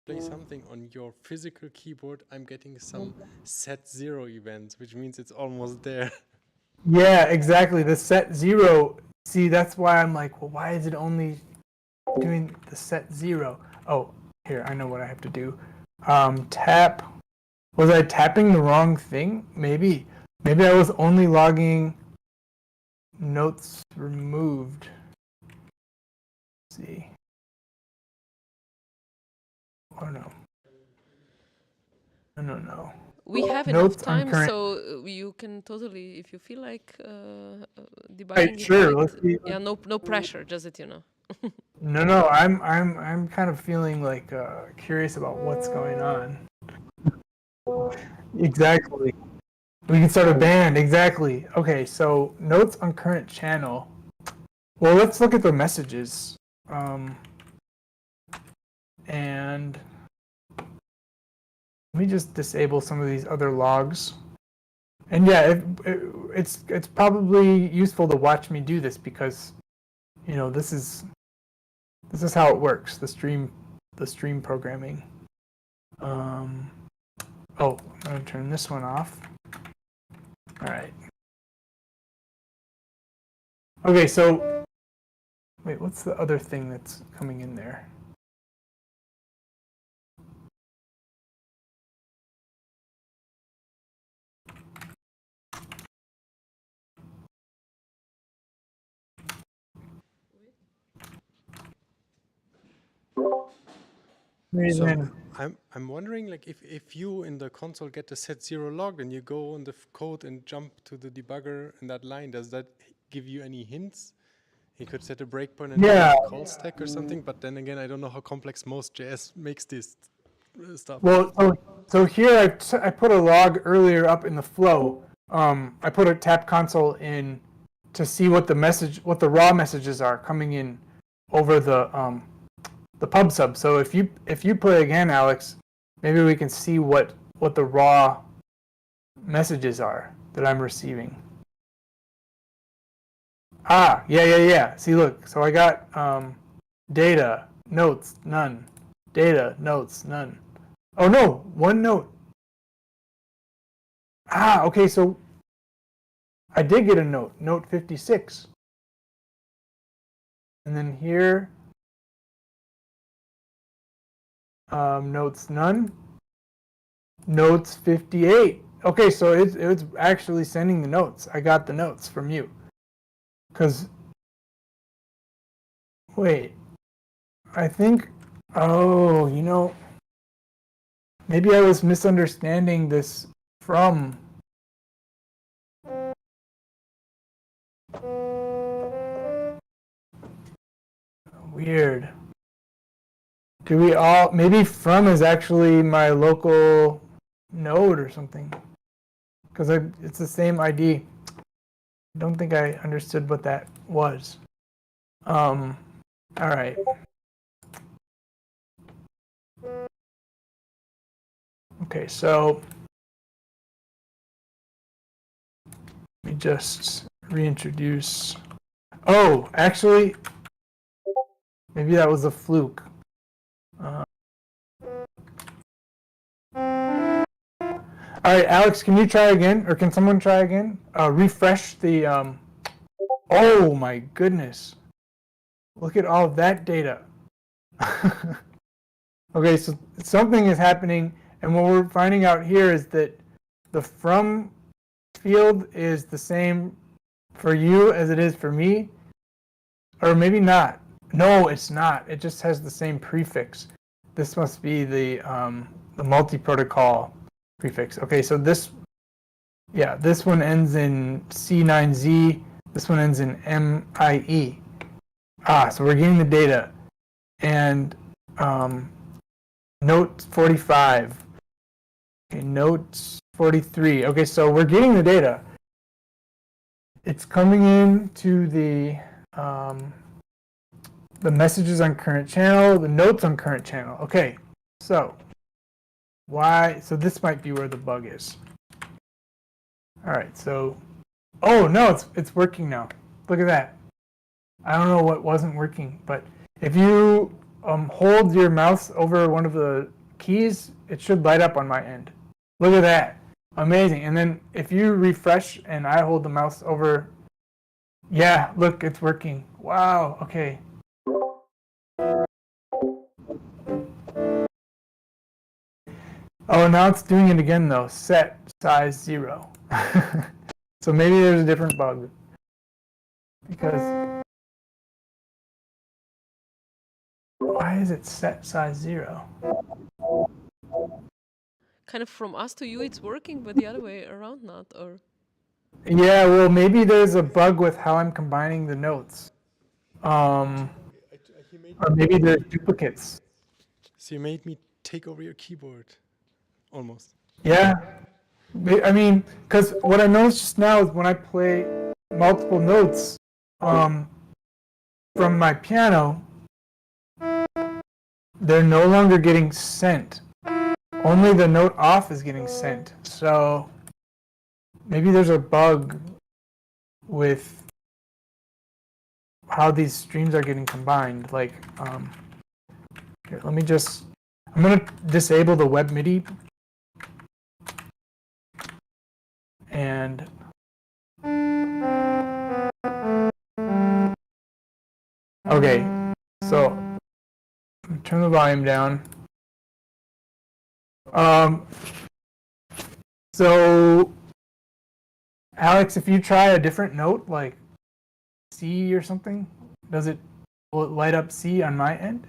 Play something on your physical keyboard, I'm getting some set 0 events, which means it's almost there. Yeah, exactly. The set 0. See, that's why I'm like, well, why is it only doing the set 0? Oh, here, I know what I have to do. Tap. Was I tapping the wrong thing? Maybe I was only logging notes removed. Let's see. Oh no. No. We have Notes enough time, current. so you can totally, if you feel like debugging Right, sure. Let's see. Yeah, no pressure, just that you know. No. I'm kind of feeling like curious about what's going on. Exactly. We can start a band, exactly. Okay, so notes on current channel. Well, let's look at the messages. And let me just disable some of these other logs. And yeah, it's probably useful to watch me do this because, you know, this is how it works. The stream programming. Oh, I'm gonna turn this one off. All right. Okay, so wait, what's the other thing that's coming in there? So I'm wondering, like, if you in the console get the set zero log and you go on the code and jump to the debugger in that line, does that give you any hints? You could set a breakpoint and Yeah. do a call stack or something, but then again, I don't know how complex most JS makes this stuff. Well, so here I put a log earlier up in the flow. I put a tap console in to see what the raw messages are coming in over the pub sub. So if you play again, Alex, maybe we can see what the raw messages are that I'm receiving. Ah, yeah. See, look. So I got data, notes, none. Data, notes, none. Oh no, one note. Ah, okay, so I did get a note, note 56. And then here, notes none, notes 58. Okay, so it's actually sending the notes. I got the notes from you. Because, wait, I think, oh, you know, maybe I was misunderstanding this from. Weird. Do we all, maybe from is actually my local node or something. Because it's the same ID. I don't think I understood what that was. All right. Okay, so let me just reintroduce. Oh, actually, maybe that was a fluke. All right, Alex, can you try again, or can someone try again? Refresh the. Oh my goodness! Look at all of that data. Okay, so something is happening, and what we're finding out here is that the from field is the same for you as it is for me, or maybe not. No, it's not. It just has the same prefix. This must be the multi-protocol prefix. Okay, so this one ends in C9Z. This one ends in MIE. Ah, so we're getting the data. And note 45. Okay, note 43. Okay, so we're getting the data. It's coming in to the messages on current channel, the notes on current channel. Okay, so why? So this might be where the bug is. All right, so oh no, it's working now. Look at that. I don't know what wasn't working, but if you hold your mouse over one of the keys, it should light up on my end. Look at that. Amazing. And then if you refresh and I hold the mouse over, yeah, look, it's working. Wow, okay. Oh, now it's doing it again though. Set size 0. So maybe there's a different bug. Because why is it set size 0? Kind of from us to you, it's working, but the other way around not, or? Yeah, well, maybe there's a bug with how I'm combining the notes. Or maybe there's duplicates. So you made me take over your keyboard, almost. Yeah. I mean, because what I noticed just now is when I play multiple notes from my piano, they're no longer getting sent. Only the note off is getting sent. So maybe there's a bug with how these streams are getting combined. Like, here, I'm going to disable the web MIDI. And okay, so turn the volume down. So Alex, if you try a different note, like C or something, will it light up C on my end?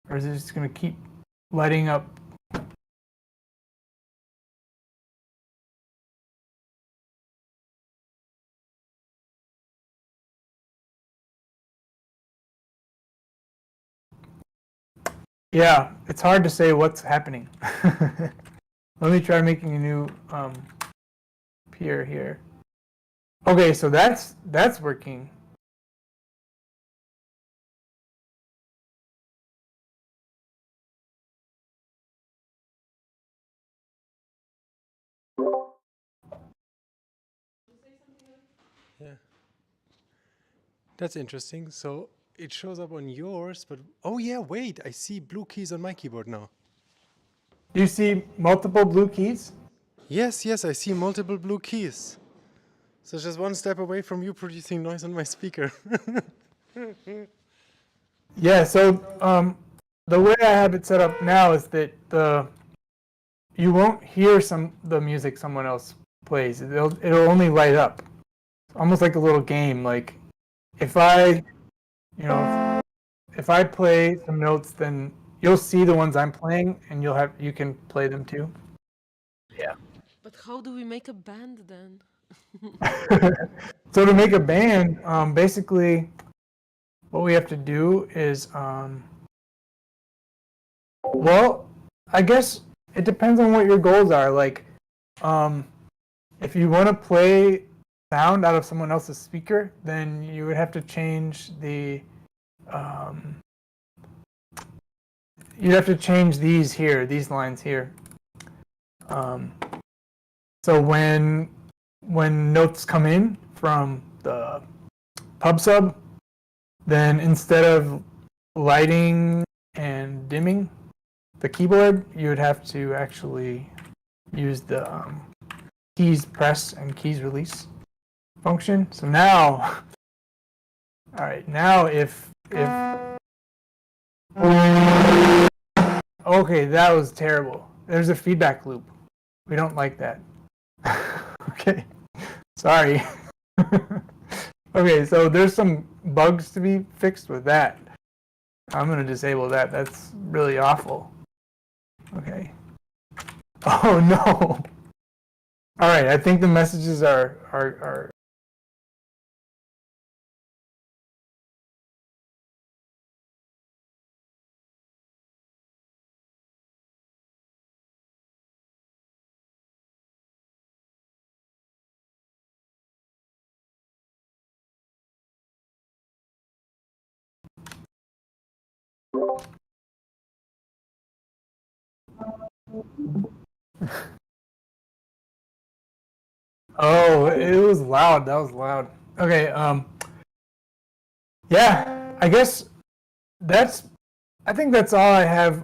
Or is it just going to keep lighting up? Yeah, it's hard to say what's happening. Let me try making a new peer here. Okay, so that's working. Yeah. That's interesting. So it shows up on yours, but oh yeah, wait, I see blue keys on my keyboard now. Do you see multiple blue keys? Yes, yes, I see multiple blue keys. So just one step away from you producing noise on my speaker. Yeah, so the way I have it set up now is that you won't hear the music someone else plays. It'll only light up. Almost like a little game. Like if I play some notes, then you'll see the ones I'm playing, and you can play them too. Yeah. But how do we make a band then? So to make a band, basically, what we have to do is, well, I guess it depends on what your goals are. Like, if you want to play sound out of someone else's speaker, then you would have to change these lines here. So when notes come in from the pub sub, then instead of lighting and dimming the keyboard, you would have to actually use the keys press and keys release function. So now, all right, now if okay, that was terrible. There's a feedback loop. We don't like that. Okay, sorry. Okay, so there's some bugs to be fixed with that. I'm going to disable that. That's really awful. Okay. Oh no. All right, I think the messages are Oh, it was loud. That was loud. Okay, yeah, I guess I think that's all I have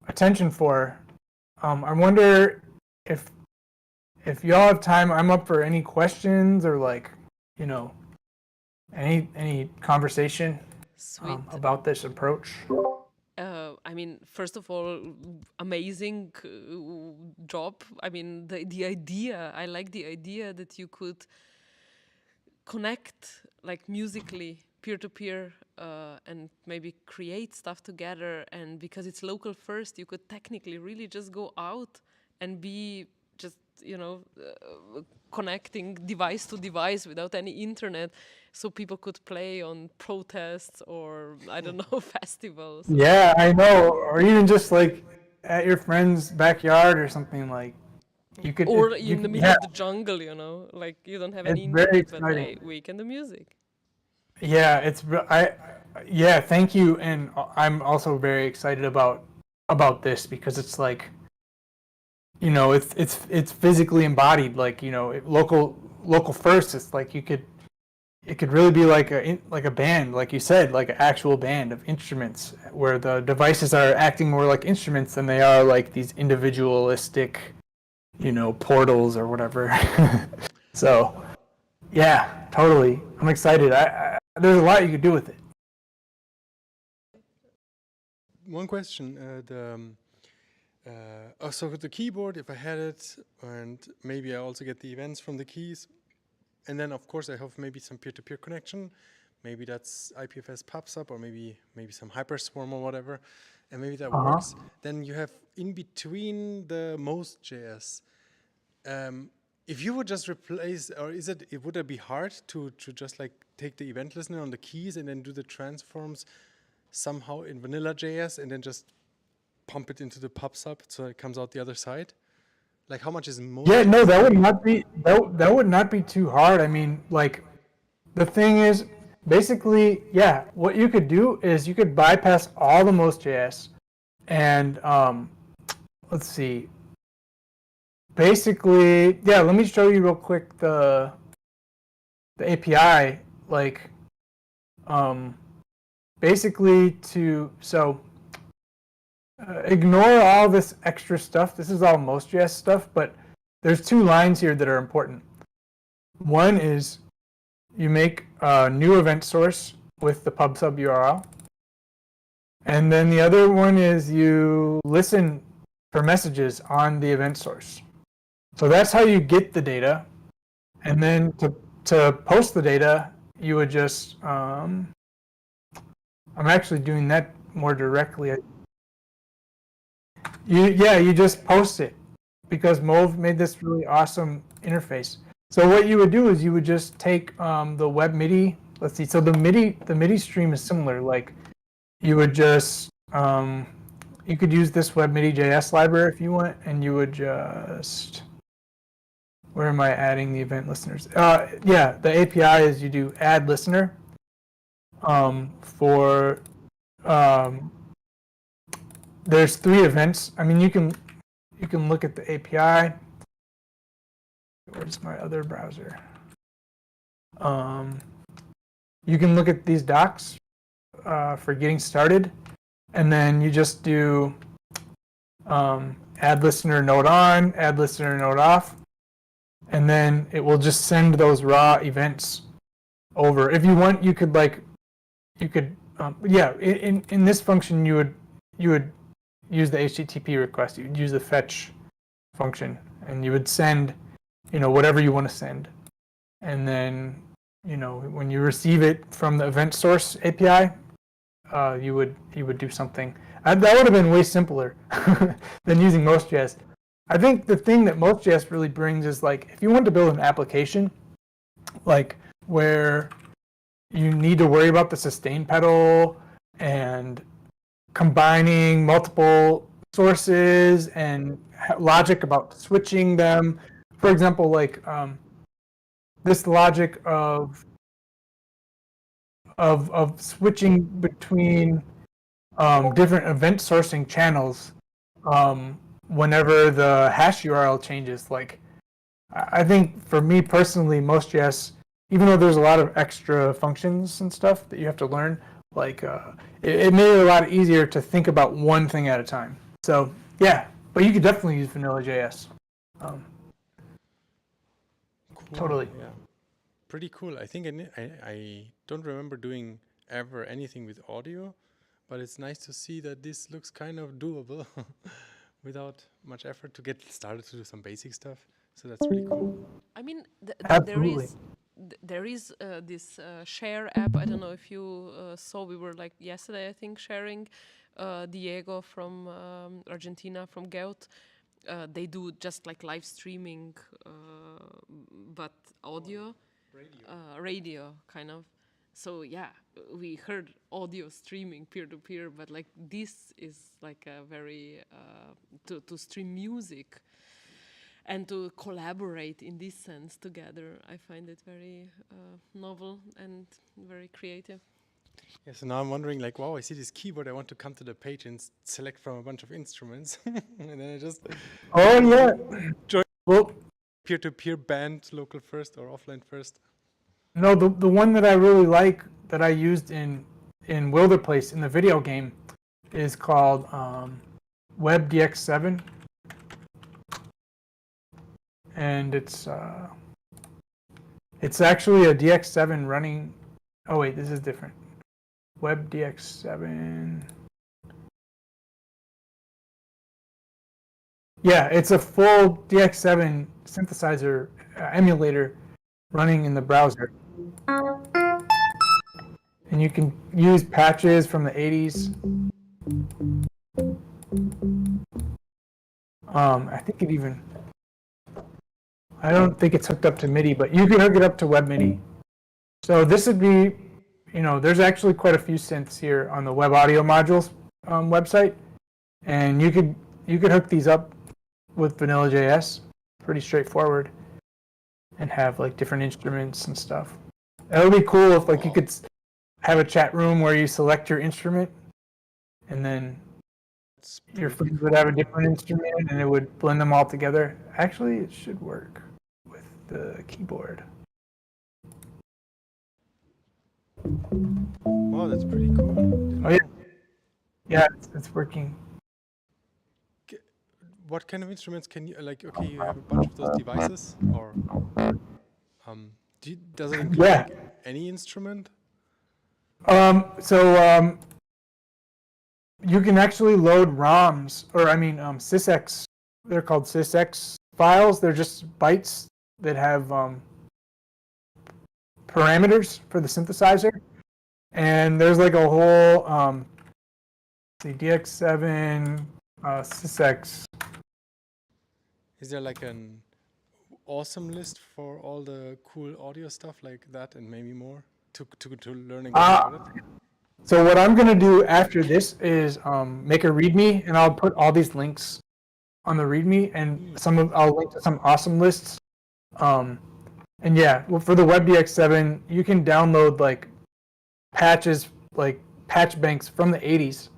attention for. I wonder if y'all have time, I'm up for any questions or any conversation Sweet. about this approach. I mean, first of all, amazing job. I mean, the idea, I like the idea that you could connect like musically peer-to-peer and maybe create stuff together. And because it's local first, you could technically really just go out and be just, connecting device to device without any internet, so people could play on protests or I don't know, festivals. Yeah, I know, or even just like at your friend's backyard or something like. You could, Or you in the could, middle yeah, of the jungle, you know, like you don't have it's any very internet, but exciting. hey, we can do music. Yeah, yeah, thank you, and I'm also very excited about this because it's like, it's physically embodied, like, local first. It's like it could really be like like a band, like you said, like an actual band of instruments where the devices are acting more like instruments than they are like these individualistic, portals or whatever. So, yeah, totally. I'm excited. There's a lot you could do with it. One question. So with the keyboard, if I had it, and maybe I also get the events from the keys, and then of course I have maybe some peer-to-peer connection. Maybe that's IPFS pops up, or maybe some hyperswarm or whatever, and maybe that Uh-huh. works. Then you have in between the most JS. If you would just replace, or would it be hard to just like take the event listener on the keys and then do the transforms somehow in vanilla JS and then just pump it into the pub sub so it comes out the other side? Like how much is most Yeah, no, JS that would doing? not be that would not be too hard. I mean, like the thing is, basically, yeah, what you could do is you could bypass all the most.js and let's see. Basically, yeah, let me show you real quick the API, like um basically ignore all this extra stuff. This is all most.js stuff, but there's two lines here that are important. One is you make a new event source with the pub sub URL. And then the other one is you listen for messages on the event source. So that's how you get the data. And then to post the data, you would just, I'm actually doing that more directly. You just post it because Mauve made this really awesome interface. So what you would do is you would just take the web MIDI. Let's see. So the MIDI stream is similar. Like you would just you could use this web MIDI JS library if you want, and you would just, where am I adding the event listeners? Yeah, the API is you do add listener for there's 3 events. I mean, you can look at the API. Where's my other browser? You can look at these docs for getting started, and then you just do add listener node on, add listener node off, and then it will just send those raw events over. If you want, you could in this function you would use the HTTP request. You'd use the fetch function, and you would send whatever you want to send, and then when you receive it from the event source API, you would do something. That would have been way simpler than using most.js. I think the thing that most.js really brings is like if you want to build an application like where you need to worry about the sustain pedal and combining multiple sources and logic about switching them. For example, like this logic of switching between different event sourcing channels whenever the hash URL changes. Like, I think for me personally, most.js, even though there's a lot of extra functions and stuff that you have to learn, like it made it a lot easier to think about one thing at a time. So yeah, but you could definitely use vanilla.js. Cool. Totally. Yeah. Pretty cool. I think I don't remember doing ever anything with audio, but it's nice to see that this looks kind of doable without much effort to get started to do some basic stuff. So that's really cool. I mean, Absolutely. there is this share app. I don't know if you saw. We were like yesterday, I think, sharing Diego from Argentina, from Gout. They do just like live streaming, but audio, radio kind of. So yeah, we heard audio streaming peer to peer, but like this is like a very to stream music. and to collaborate in this sense together. I find it very novel and very creative. Yeah, so now I'm wondering, like, wow, I see this keyboard. I want to come to the page and select from a bunch of instruments, and then I just Oh yeah. join Well, peer-to-peer band, local first or offline first. no, the one that I really like that I used in Wilderplace in the video game is called WebDX7, and it's actually a DX7 running. Oh wait, this is different. WebDX7. Yeah, it's a full DX7 synthesizer emulator running in the browser. And you can use patches from the 80s. I think it even, I don't think it's hooked up to MIDI, but you can hook it up to Web MIDI. So this would be, there's actually quite a few synths here on the Web Audio Modules website. And you could hook these up with Vanilla.js, pretty straightforward, and have like different instruments and stuff. That would be cool if like you could have a chat room where you select your instrument, and then your friends would have a different instrument, and it would blend them all together. Actually, it should work with the keyboard. Wow, that's pretty cool. Oh yeah, yeah, it's working. What kind of instruments can you, like, okay, you have a bunch of those devices, or does it include Yeah. like, any instrument? So you can actually load ROMs, or I mean sysx. They're called sysx files. They're just bytes that have parameters for the synthesizer. And there's like a whole DX7 sysx. Is there like an awesome list for all the cool audio stuff like that and maybe more to learn and get started? So what I'm gonna do after this is make a README, and I'll put all these links on the README, and I'll link to some awesome lists. And yeah, well, for the WebDX7, you can download like patches, like patch banks from the 80s,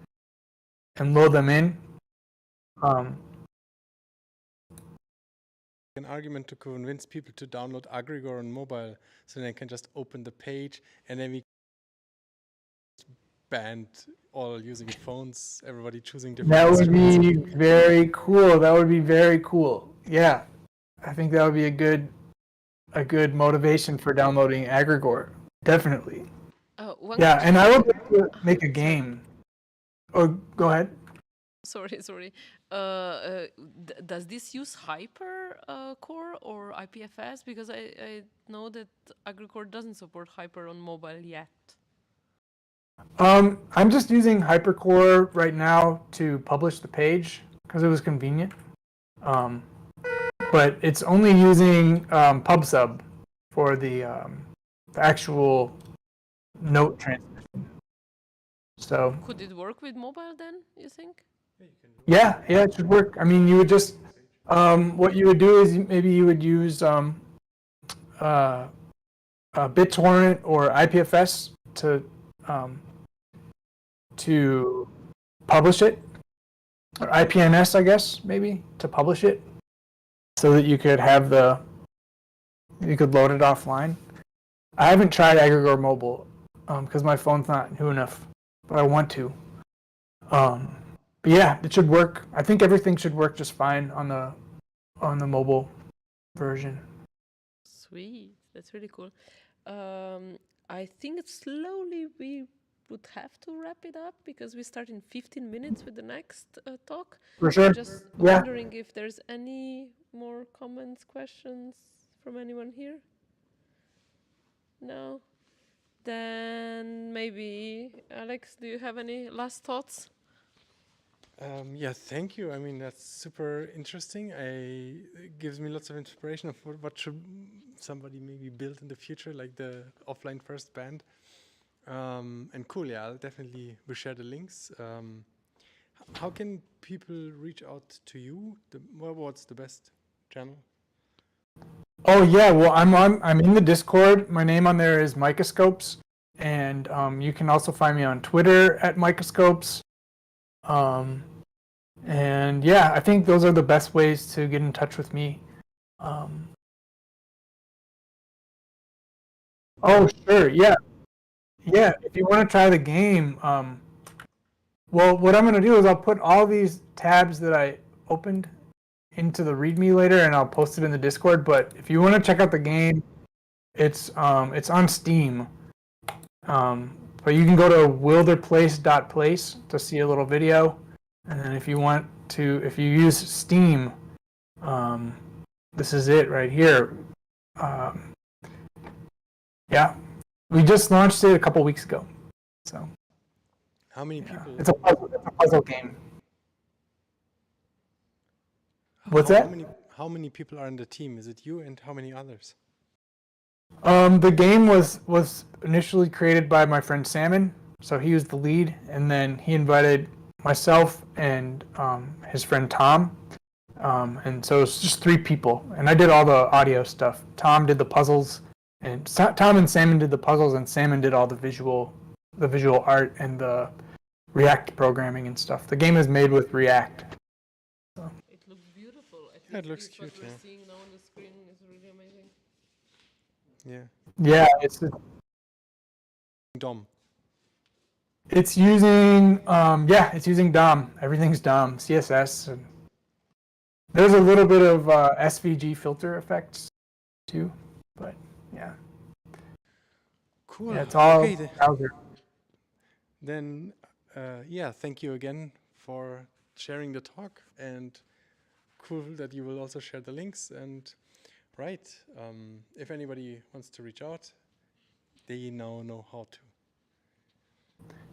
and load them in. An argument to convince people to download Aggregor on mobile, so they can just open the page and then we band all using phones, everybody choosing different That would instruments. be very cool. That would be very cool. Yeah, I think that would be a good motivation for downloading Aggregor. Definitely. Yeah, and I would like to make a game. Oh, go ahead. Sorry. Does this use Hyper core or IPFS? Because I know that Aggrecore doesn't support Hyper on mobile yet. I'm just using Hypercore right now to publish the page because it was convenient. But it's only using PubSub for the actual note transmission. So Could it work with mobile then, you think? yeah, it should work. I mean, you would just what you would do is maybe you would use BitTorrent or IPFS to publish it, or IPNS, I guess, maybe, to publish it, so that you could load it offline. I haven't tried Aggregor Mobile because my phone's not new enough, but I want to. But yeah, it should work. I think everything should work just fine on the mobile version. Sweet, that's really cool. I think slowly we would have to wrap it up because we start in 15 minutes with the next talk. For sure. Just wondering if there's any more comments, questions from anyone here? No? Then maybe, Alex, do you have any last thoughts? Yeah, thank you. I mean, that's super interesting. It gives me lots of inspiration of what should somebody maybe build in the future, like the offline first band. And cool, yeah, I'll definitely share the links. How can people reach out to you? What's the best channel? Oh yeah, well I'm in the Discord. My name on there is Microscopes, and you can also find me on Twitter at Microscopes. And yeah, I think those are the best ways to get in touch with me. Oh sure, yeah, yeah. If you want to try the game, well, what I'm gonna do is I'll put all these tabs that I opened into the README later, and I'll post it in the Discord. But if you want to check out the game, it's on Steam. But you can go to wilderplace.place to see a little video, and then if you use Steam, this is it right here. Yeah, we just launched it a couple weeks ago. So How many people? it's a puzzle game. What's that? How many people are in the team? Is it you and how many others? The game was initially created by my friend Salmon, so he was the lead, and then he invited myself and his friend Tom, and so it's just 3 people, and I did all the audio stuff. Tom did the puzzles, and Tom and Salmon did the puzzles, and Salmon did all the visual art and the React programming and stuff. The game is made with React. It looks beautiful. I think Yeah, it looks what cute, we're yeah. seeing now on the screen is really amazing. Yeah. Yeah, DOM. it's using it's using DOM. Everything's DOM, CSS, and there's a little bit of SVG filter effects too, but yeah. Cool. Yeah, it's all Okay, browser. then yeah, thank you again for sharing the talk, and cool that you will also share the links. And right, if anybody wants to reach out, they now know how to.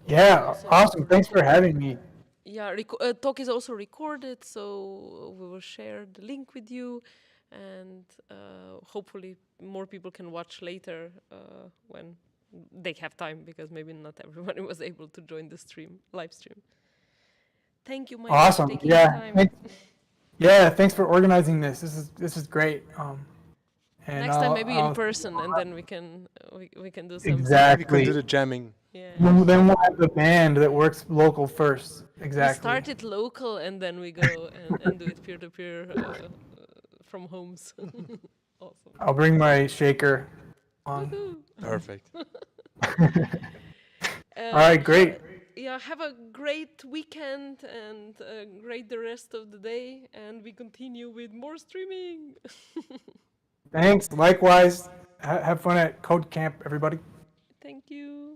Yeah, awesome. Thanks for having me. Yeah, talk is also recorded, so we will share the link with you, and hopefully more people can watch later when they have time, because maybe not everybody was able to join the live stream. Thank you, Mike, for Awesome. taking Yeah. the time. Thanks for organizing this. This is great. And Next time maybe in I'll- person, and then we can do some We Exactly. can do the jamming. Yeah. Then we'll have the band that works local first. We Exactly. start it local, and then we go and do it peer-to-peer from homes. Awesome. I'll bring my shaker on. Woohoo. Perfect. All right, great. Yeah, have a great weekend and great the rest of the day, and we continue with more streaming. Thanks. Likewise. Have fun at Code Camp, everybody. Thank you.